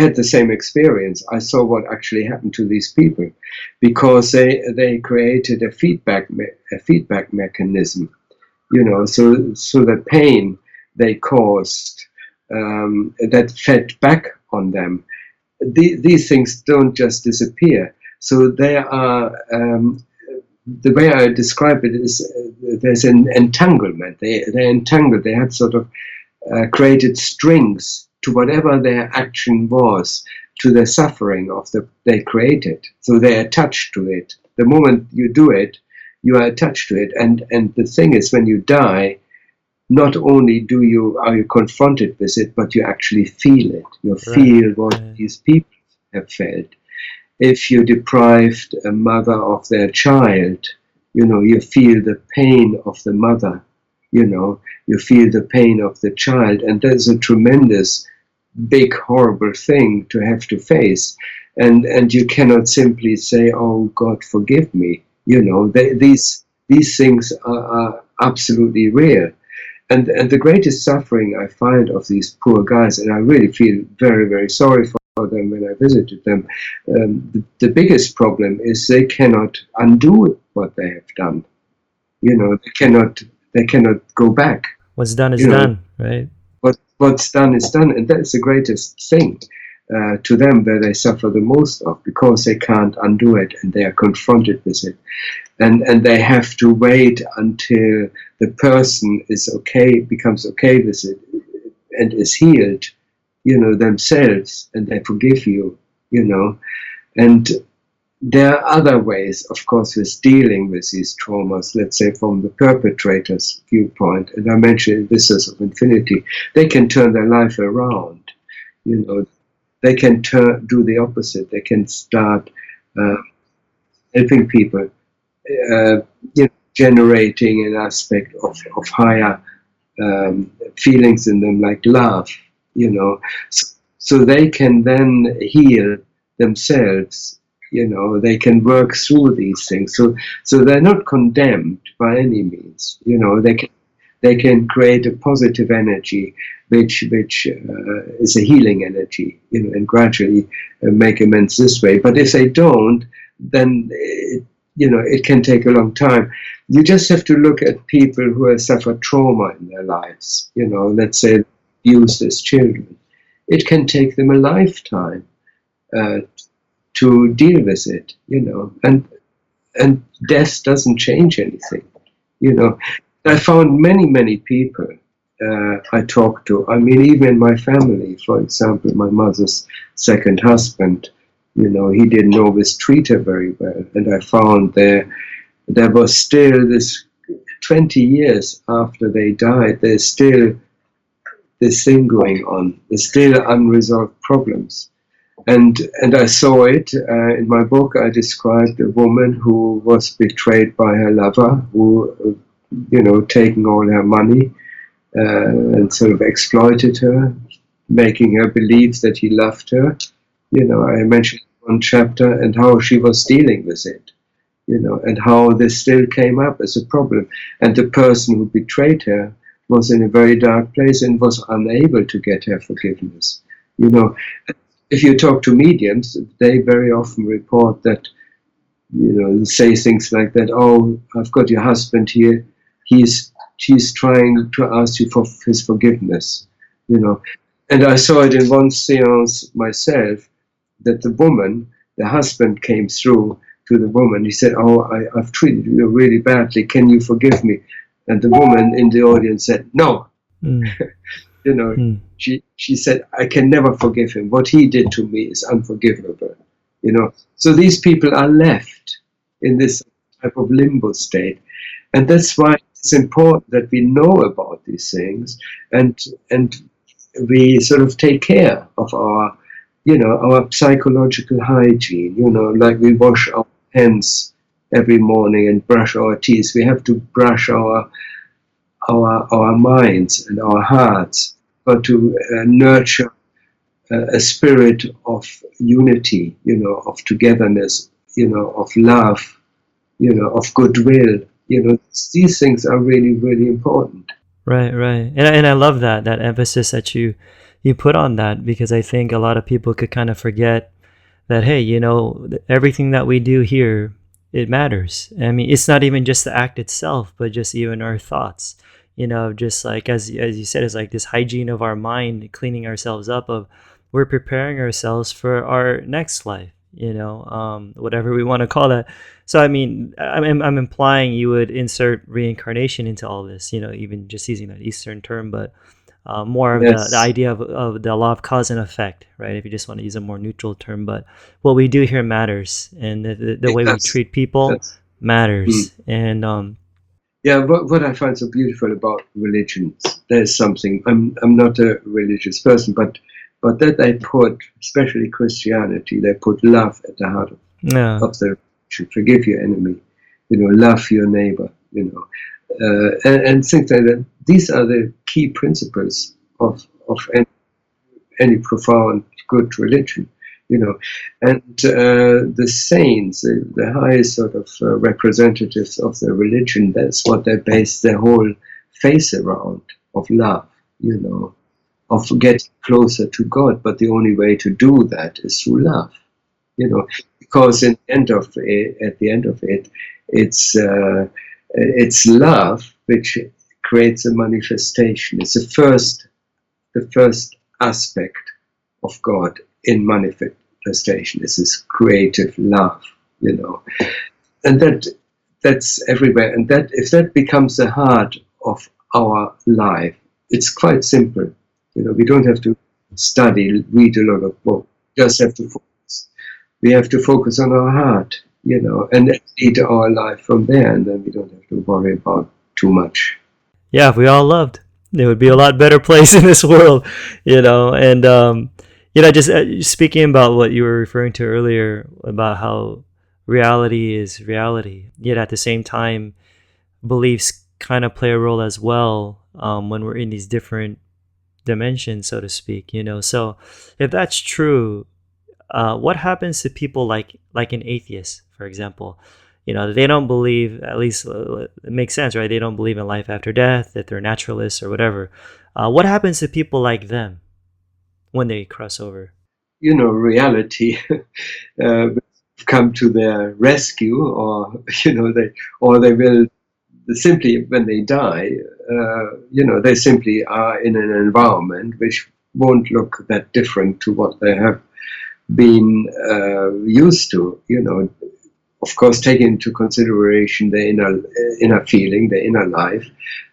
had the same experience. I saw what actually happened to these people, because they created a feedback mechanism, so the pain they caused, that fed back on them. These things don't just disappear. So they are, the way I describe it is, there's an entanglement. They're entangled. They had sort of created strings to whatever their action was, to the suffering they created. So they're attached to it. The moment you do it, you are attached to it. And the thing is, when you die, not only are you confronted with it, but you actually feel it. You feel what these people have felt. If you deprived a mother of their child, you feel the pain of the mother. You feel the pain of the child, and that's a tremendous, big, horrible thing to have to face. And you cannot simply say, "Oh, God, forgive me." These things are absolutely real. And the greatest suffering I find of these poor guys, and I really feel very, very sorry for them when I visited them, the biggest problem is they cannot undo what they have done. They cannot go back. What's done is done, right? What's done is done, and that's the greatest thing to them, where they suffer the most of, because they can't undo it, and they are confronted with it, and they have to wait until the person becomes okay with it, and is healed, themselves, and they forgive you, and there are other ways, of course, with dealing with these traumas, let's say from the perpetrator's viewpoint, and I mentioned Vistas of Infinity. They can turn their life around, they can do the opposite. They can start helping people, generating an aspect of higher feelings in them, like love, so they can then heal themselves. They can work through these things. So they're not condemned by any means. They can create a positive energy, which is a healing energy, and gradually make amends this way. But if they don't, then it can take a long time. You just have to look at people who have suffered trauma in their lives. Let's say abused as children. It can take them a lifetime to deal with it. And death doesn't change anything. I found many people I talked to. I mean, even in my family, for example, my mother's second husband, he didn't always treat her very well. And I found there was still this 20 years after they died, there's still this thing going on. There's still unresolved problems. And I saw it in my book. I described a woman who was betrayed by her lover, who, taking all her money and sort of exploited her, making her believe that he loved her. I mentioned one chapter and how she was dealing with it, and how this still came up as a problem. And the person who betrayed her was in a very dark place and was unable to get her forgiveness. If you talk to mediums, they very often report that, say things like that, "Oh, I've got your husband here. She's trying to ask you for his forgiveness." And I saw it in one seance myself, that the husband came through to the woman. He said, "Oh, I've treated you really badly. Can you forgive me?" And the woman in the audience said, "No." She said, "I can never forgive him. What he did to me is unforgivable." So these people are left in this type of limbo state. And that's why it's important that we know about these things and we sort of take care of our psychological hygiene, like we wash our hands every morning and brush our teeth. We have to brush our minds and our hearts, but to nurture a spirit of unity, of togetherness, of love, of goodwill. These things are really, really important. Right. And I love that emphasis that you put on that, because I think a lot of people could kind of forget that, hey, everything that we do here, it matters. I mean, it's not even just the act itself, but just even our thoughts, just like, as you said, it's like this hygiene of our mind, cleaning ourselves up, of we're preparing ourselves for our next life, whatever we want to call that. So, I mean, I'm implying you would insert reincarnation into all this, even just using that Eastern term, but more of the idea of the law of cause and effect, right? If you just want to use a more neutral term, but what we do here matters, and the way we treat people matters. And what I find so beautiful about religions, there's something. I'm not a religious person, but that they put, especially Christianity, they put love at the heart of the religion. Forgive your enemy, love your neighbor, and things like that. These are the key principles of any profound good religion, and the saints, the highest sort of representatives of the religion, that's what they base their whole faith around, of love, of getting closer to God. But the only way to do that is through love, because at the end of it, it's love which creates a manifestation. It's the first aspect of God in manifestation. It's this creative love, and that's everywhere. And that if that becomes the heart of our life, it's quite simple. We don't have to read a lot of books. We just have to focus. We have to focus on our heart, and lead our life from there, and then we don't have to worry about too much. Yeah, if we all loved, it would be a lot better place in this world, And just speaking about what you were referring to earlier about how reality is reality, yet at the same time, beliefs kind of play a role as well when we're in these different dimensions, so to speak. So if that's true, what happens to people like an atheist, for example? they don't believe, at least it makes sense, right? They don't believe in life after death, that they're naturalists or whatever. What happens to people like them when they cross over? Reality come to their rescue, or they will simply, when they die, they simply are in an environment which won't look that different to what they have been used to. Of course, taking into consideration the inner feeling, the inner life,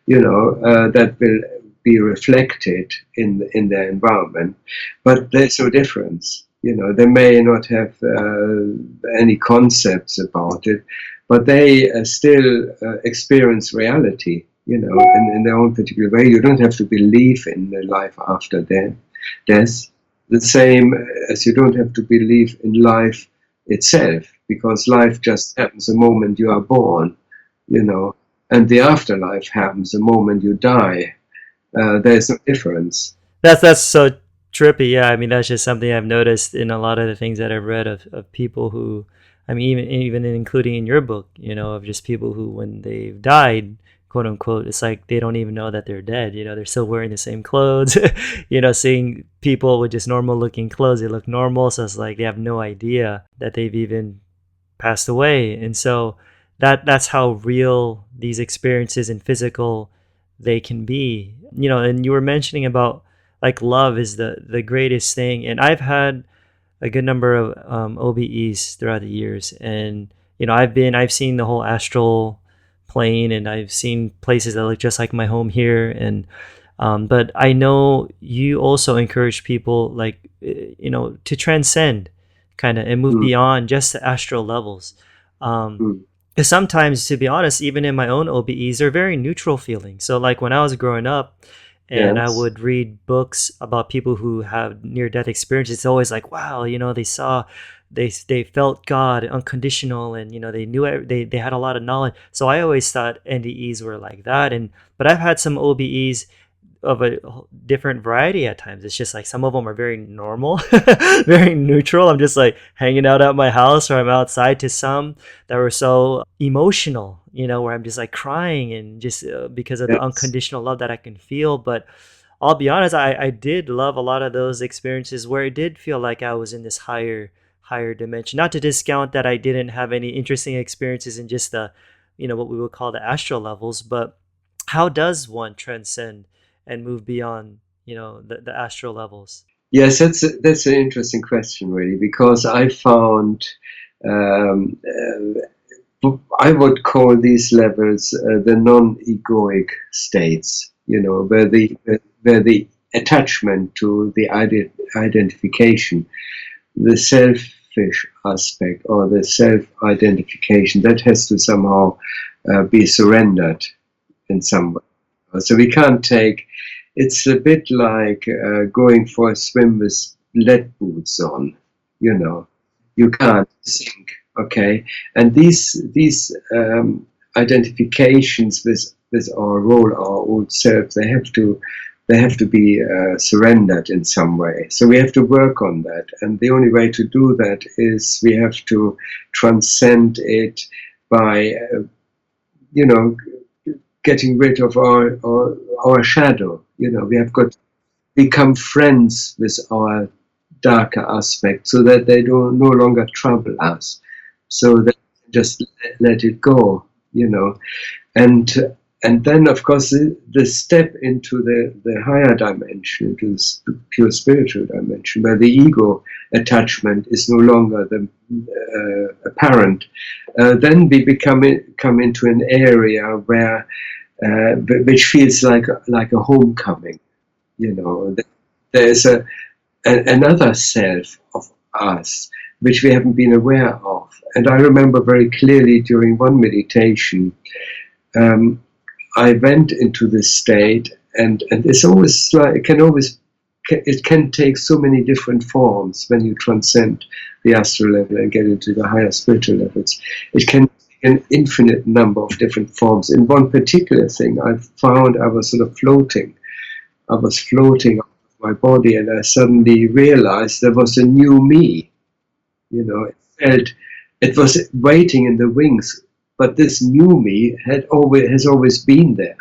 that will be reflected in their environment. But there's no difference. They may not have any concepts about it, but they still experience reality, in their own particular way. You don't have to believe in the life after death. The same as you don't have to believe in life itself, because life just happens the moment you are born, and the afterlife happens the moment you die. There's no difference. That's so trippy. Yeah, I mean, that's just something I've noticed in a lot of the things that I've read of people who, I mean, even including in your book, of just people who, when they've died, quote unquote, it's like they don't even know that they're dead. They're still wearing the same clothes. Seeing people with just normal looking clothes, they look normal. So it's like they have no idea that they've even passed away. And so that's how real these experiences and physical they can be. And you were mentioning about like love is the greatest thing. And I've had a good number of OBEs throughout the years. And, I've seen the whole astral plane, and I've seen places that look just like my home here. And but I know you also encourage people to transcend kind of and move beyond just the astral levels. Because sometimes, to be honest, even in my own OBEs, they're very neutral feeling. So like when I was growing up and I would read books about people who have near-death experiences, it's always like, wow, they felt God unconditional, and they knew they had a lot of knowledge. So I always thought NDEs were like that. But I've had some OBEs of a different variety at times. It's just like some of them are very normal, very neutral. I'm just like hanging out at my house or I'm outside, to some that were so emotional, where I'm just like crying, and just because of the unconditional love that I can feel. But I'll be honest, I did love a lot of those experiences where it did feel like I was in this higher dimension. Not to discount that I didn't have any interesting experiences in just the, what we would call the astral levels, but how does one transcend and move beyond, the astral levels? Yes, that's an interesting question, really, because I found I would call these levels the non-egoic states, where the attachment to the identification, the selfish aspect or the self-identification, that has to somehow be surrendered in some way. So we can't take. It's a bit like going for a swim with lead boots on. You can't sink. Okay, and these identifications with our role, our old self, they have to be surrendered in some way. So we have to work on that, and the only way to do that is we have to transcend it by, getting rid of our shadow. We have got to become friends with our darker aspects, so that they no longer trouble us, so that just let it go, and then of course the step into the higher dimension, to the pure spiritual dimension, where the ego attachment is no longer apparent, then we come into an area where which feels like a homecoming. There's another self of us which we haven't been aware of. And I remember very clearly during one meditation, I went into this state, and it's always like it can take so many different forms when you transcend the astral level and get into the higher spiritual levels. It can take an infinite number of different forms. In one particular thing, I found I was sort of floating. I was floating out of my body, and I suddenly realized there was a new me. It felt It was waiting in the wings, but this new me has always been there.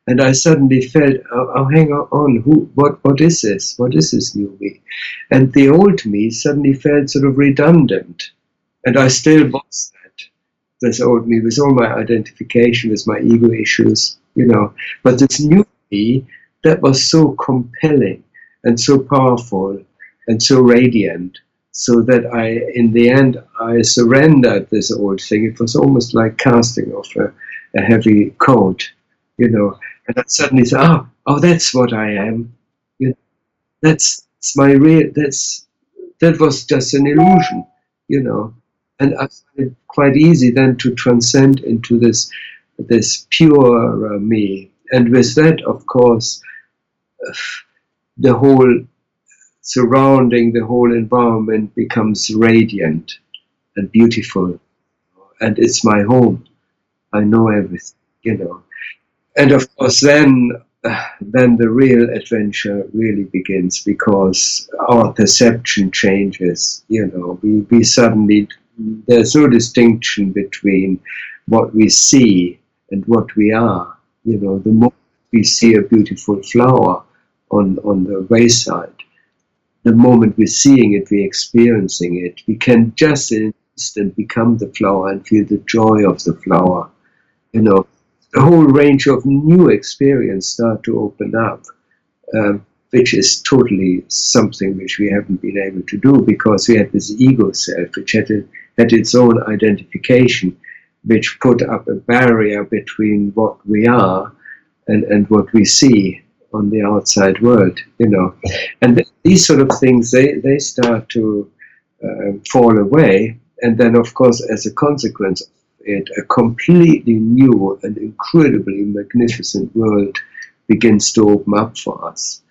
And I suddenly felt, oh, hang on, what is this? What is this new me? And the old me suddenly felt sort of redundant. And I still was that, this old me, with all my identification, with my ego issues, But this new me, that was so compelling and so powerful and so radiant, so that in the end, I surrendered this old thing. It was almost like casting off a heavy coat, And I suddenly said, oh, that's what I am. That's my real. That was just an illusion, And I found it quite easy then to transcend into this pure me, and with that, of course, the whole surrounding, the whole environment becomes radiant and beautiful, and it's my home. I know everything, And of course, then the real adventure really begins, because our perception changes. We suddenly, there's no distinction between what we see and what we are. The moment we see a beautiful flower on the wayside, the moment we're seeing it, we're experiencing it, we can just in an instant become the flower and feel the joy of the flower. The whole range of new experience start to open up, which is totally something which we haven't been able to do, because we had this ego self, which had its own identification, which put up a barrier between what we are and what we see on the outside world, And these sort of things, they start to fall away, and then, of course, as a consequence, a completely new and incredibly magnificent world begins to open up for us,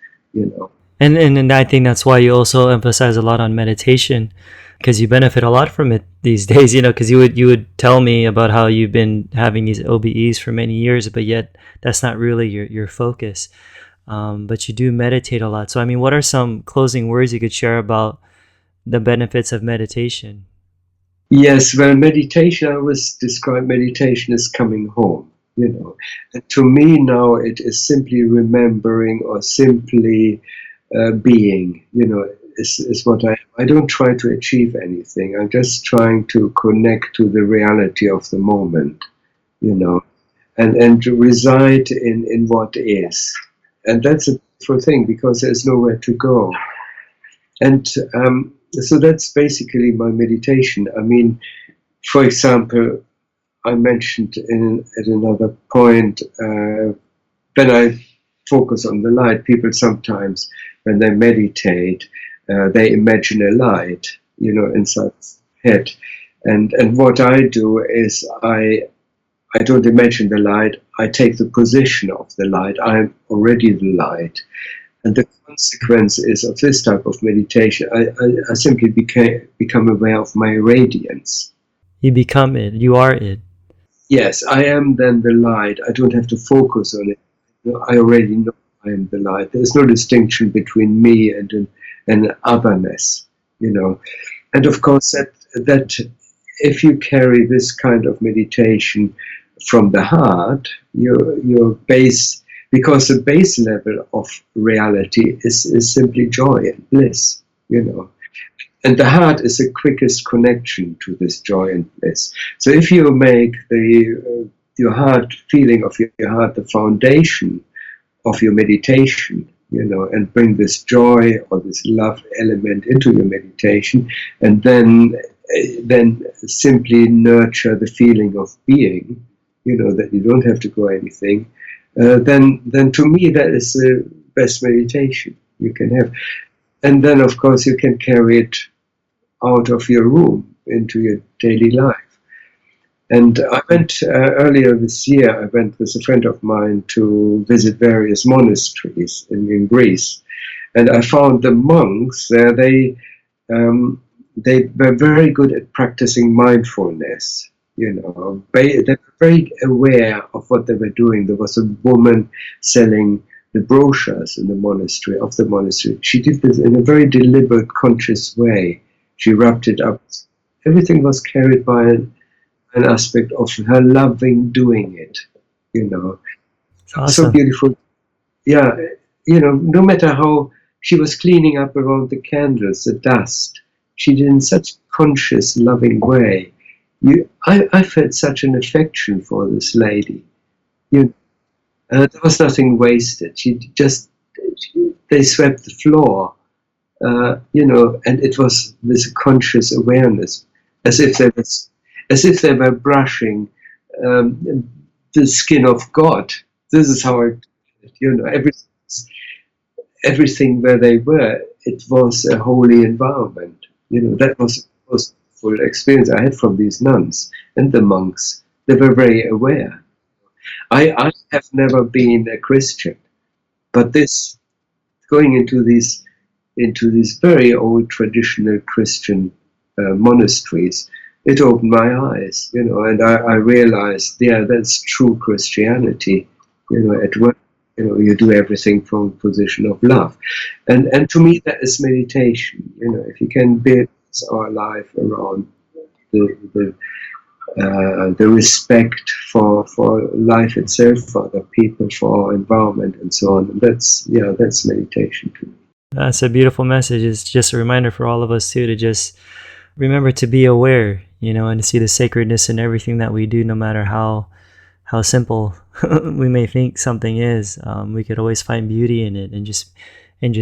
And I think that's why you also emphasize a lot on meditation, because you benefit a lot from it these days, because you would tell me about how you've been having these OBEs for many years, but yet that's not really your focus. But you do meditate a lot. So, I mean, what are some closing words you could share about the benefits of meditation? Yes, well, meditation, I always describe meditation as coming home, And to me now, it is simply remembering, or simply being, is what I don't try to achieve anything. I'm just trying to connect to the reality of the moment, and to reside in what is. And that's a beautiful thing, because there's nowhere to go. And so that's basically my meditation. I mean, for example, I mentioned at another point, when I focus on the light, people sometimes, when they meditate, they imagine a light, inside their head. And what I do is I don't imagine the light, I take the position of the light. I'm already the light. And the consequence is of this type of meditation, I simply become aware of my radiance. You become it. You are it. Yes, I am then the light. I don't have to focus on it. I already know I am the light. There's no distinction between me and an otherness, And of course, that if you carry this kind of meditation from the heart, your base. Because the base level of reality is simply joy and bliss, And the heart is the quickest connection to this joy and bliss. So if you make your heart, feeling of your heart, the foundation of your meditation, and bring this joy or this love element into your meditation, and then simply nurture the feeling of being, that you don't have to go anything, then to me that is the best meditation you can have. And then, of course, you can carry it out of your room into your daily life. And I went earlier this year, I went with a friend of mine to visit various monasteries in Greece. And I found the monks there, they were very good at practicing mindfulness. They were very aware of what they were doing. There was a woman selling the brochures in the monastery, of the monastery. She did this in a very deliberate, conscious way. She wrapped it up everything was carried by an aspect of her loving doing it, you know. It's So awesome. beautiful. Yeah, no matter how she was cleaning up around the candles, the dust, she did in such a conscious, loving way. I felt such an affection for this lady. There was nothing wasted. They swept the floor, and it was with conscious awareness, as if they were brushing um, the skin of God. This is how everything where they were, it was a holy environment. That was the most full experience I had from these nuns and the monks. They were very aware. I have never been a Christian, but this going into these very old traditional Christian monasteries, it opened my eyes, and I realized, yeah, that's true Christianity, at work. You do everything from a position of love, and to me that is meditation. If you can build our life around the respect for life itself, for other people, for our environment, and so on. That's meditation to me. That's a beautiful message. It's just a reminder for all of us too to just remember to be aware, and to see the sacredness in everything that we do, no matter how simple we may think something is. We could always find beauty in it, and just in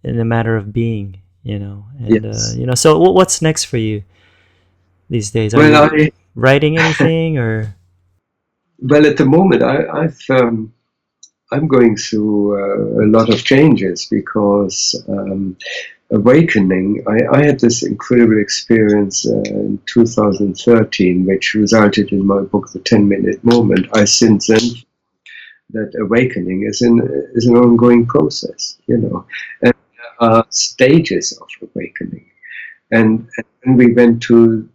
the matter of being, And Yes. So what's next for you these days? Are Well, you writing anything or? at the moment, I'm going through a lot of changes because awakening. I had this incredible experience in 2013, which resulted in my book, The 10-Minute Moment. I since then that awakening is an ongoing process, and there are stages of awakening. And when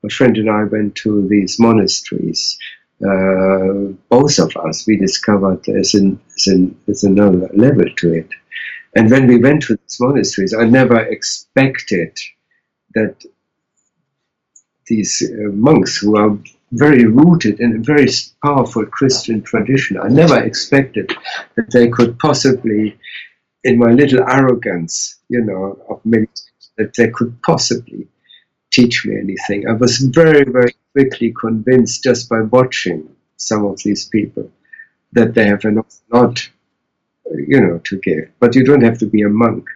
a friend and I went to these monasteries. Both of us, we discovered there's another level to it. And when we went to these monasteries, I never expected that these monks, who are very rooted in a very powerful Christian tradition, I never expected that they could possibly, in my little arrogance, of meditation, that they could possibly teach me anything. I was very, very quickly convinced just by watching some of these people that they have an awful lot, to give. But you don't have to be a monk.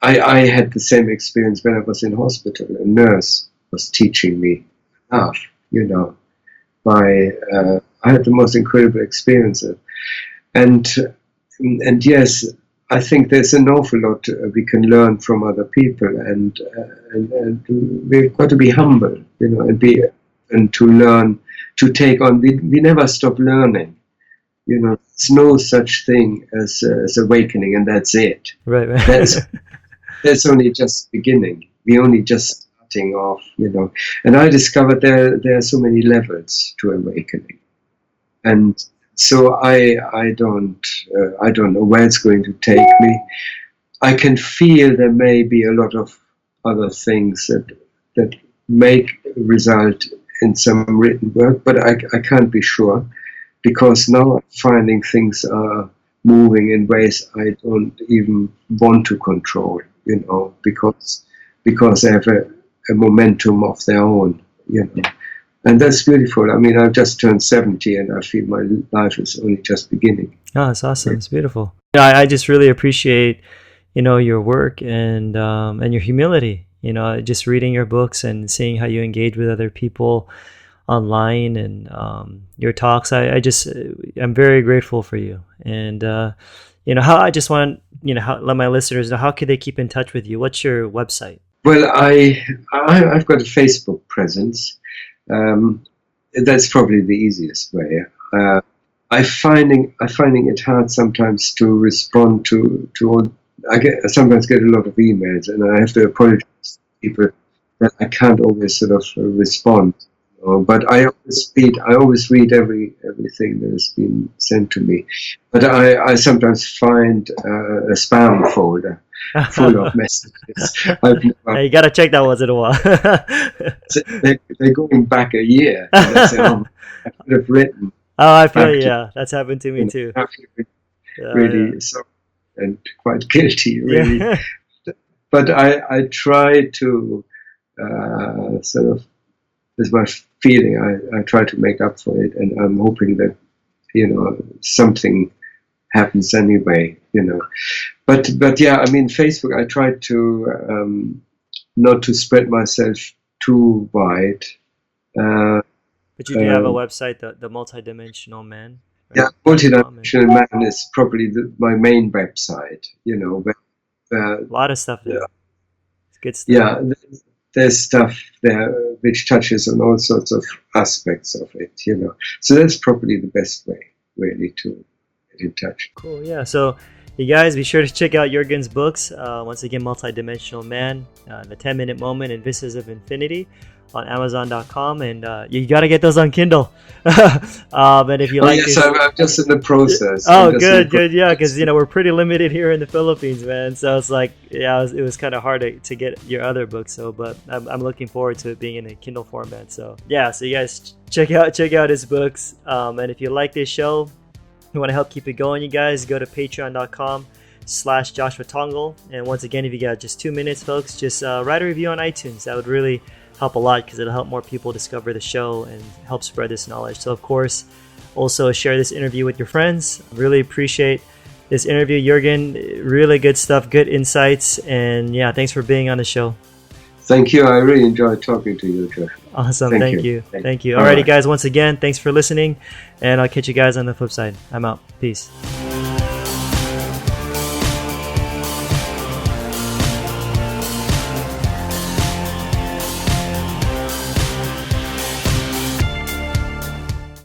I had the same experience when I was in hospital. A nurse was teaching me enough, I had the most incredible experience. And yes, I think there's an awful lot we can learn from other people, and we've got to be humble, and to learn, to take on. We never stop learning. There's no such thing as awakening, and that's it. Right. That's only just beginning. We're only just starting off, And I discovered there are so many levels to awakening, and so I don't know where it's going to take me. I can feel there may be a lot of other things that may result in some written work, but I can't be sure, because now I'm finding things are moving in ways I don't even want to control, because they have a momentum of their own, And that's beautiful. I mean, I've just turned 70, and I feel my life is only just beginning. Oh, it's awesome. It's beautiful. I just really appreciate, your work and your humility. Just reading your books and seeing how you engage with other people online and your talks. I'm very grateful for you. And how I just want let my listeners know, how could they keep in touch with you? What's your website? Well, I've got a Facebook presence. That's probably the easiest way. I'm finding it hard sometimes to respond to all. I sometimes get a lot of emails, and I have to apologize to people that I can't always sort of respond. But I always read everything that has been sent to me. But I sometimes find a spam folder full of messages. Hey, you gotta check that once in a while. They're going back a year. And I say, I could have written. Oh, I feel you. Yeah, that's happened to me too. Really sorry and quite guilty, really. Yeah. But I try to sort of, there's my feeling, I try to make up for it, and I'm hoping that, something happens anyway, But yeah, I mean, Facebook, I try to not to spread myself too wide. But you do have a website, the Multidimensional Man? Yeah, Multidimensional Man is probably my main website, But, a lot of stuff there. Yeah. It's good stuff. Yeah, there's stuff there which touches on all sorts of aspects of it, So that's probably the best way, really, to get in touch. Cool, yeah. So, you guys, be sure to check out Jurgen's books. Once again, Multidimensional Man, The 10-Minute Moment, and Vistas of Infinity on Amazon.com, and you got to get those on Kindle. And if you like, yes, I'm just in the process. Oh, good, yeah, because we're pretty limited here in the Philippines, man. So it's like, yeah, it was kind of hard to get your other books. So, but I'm looking forward to it being in a Kindle format. So yeah, so you guys check out his books. And if you like this show, you want to help keep it going, you guys, go to patreon.com/Joshua Tongol. And once again, if you got just 2 minutes, folks, just write a review on iTunes. That would really help a lot, because it'll help more people discover the show and help spread this knowledge. So of course, also share this interview with your friends. Really appreciate this interview, Jurgen. Really good stuff, good insights, and yeah, thanks for being on the show. Thank you. I really enjoyed talking to you, Josh. Awesome. Thank you. Alrighty, guys, once again, thanks for listening, and I'll catch you guys on the flip side. I'm out. Peace.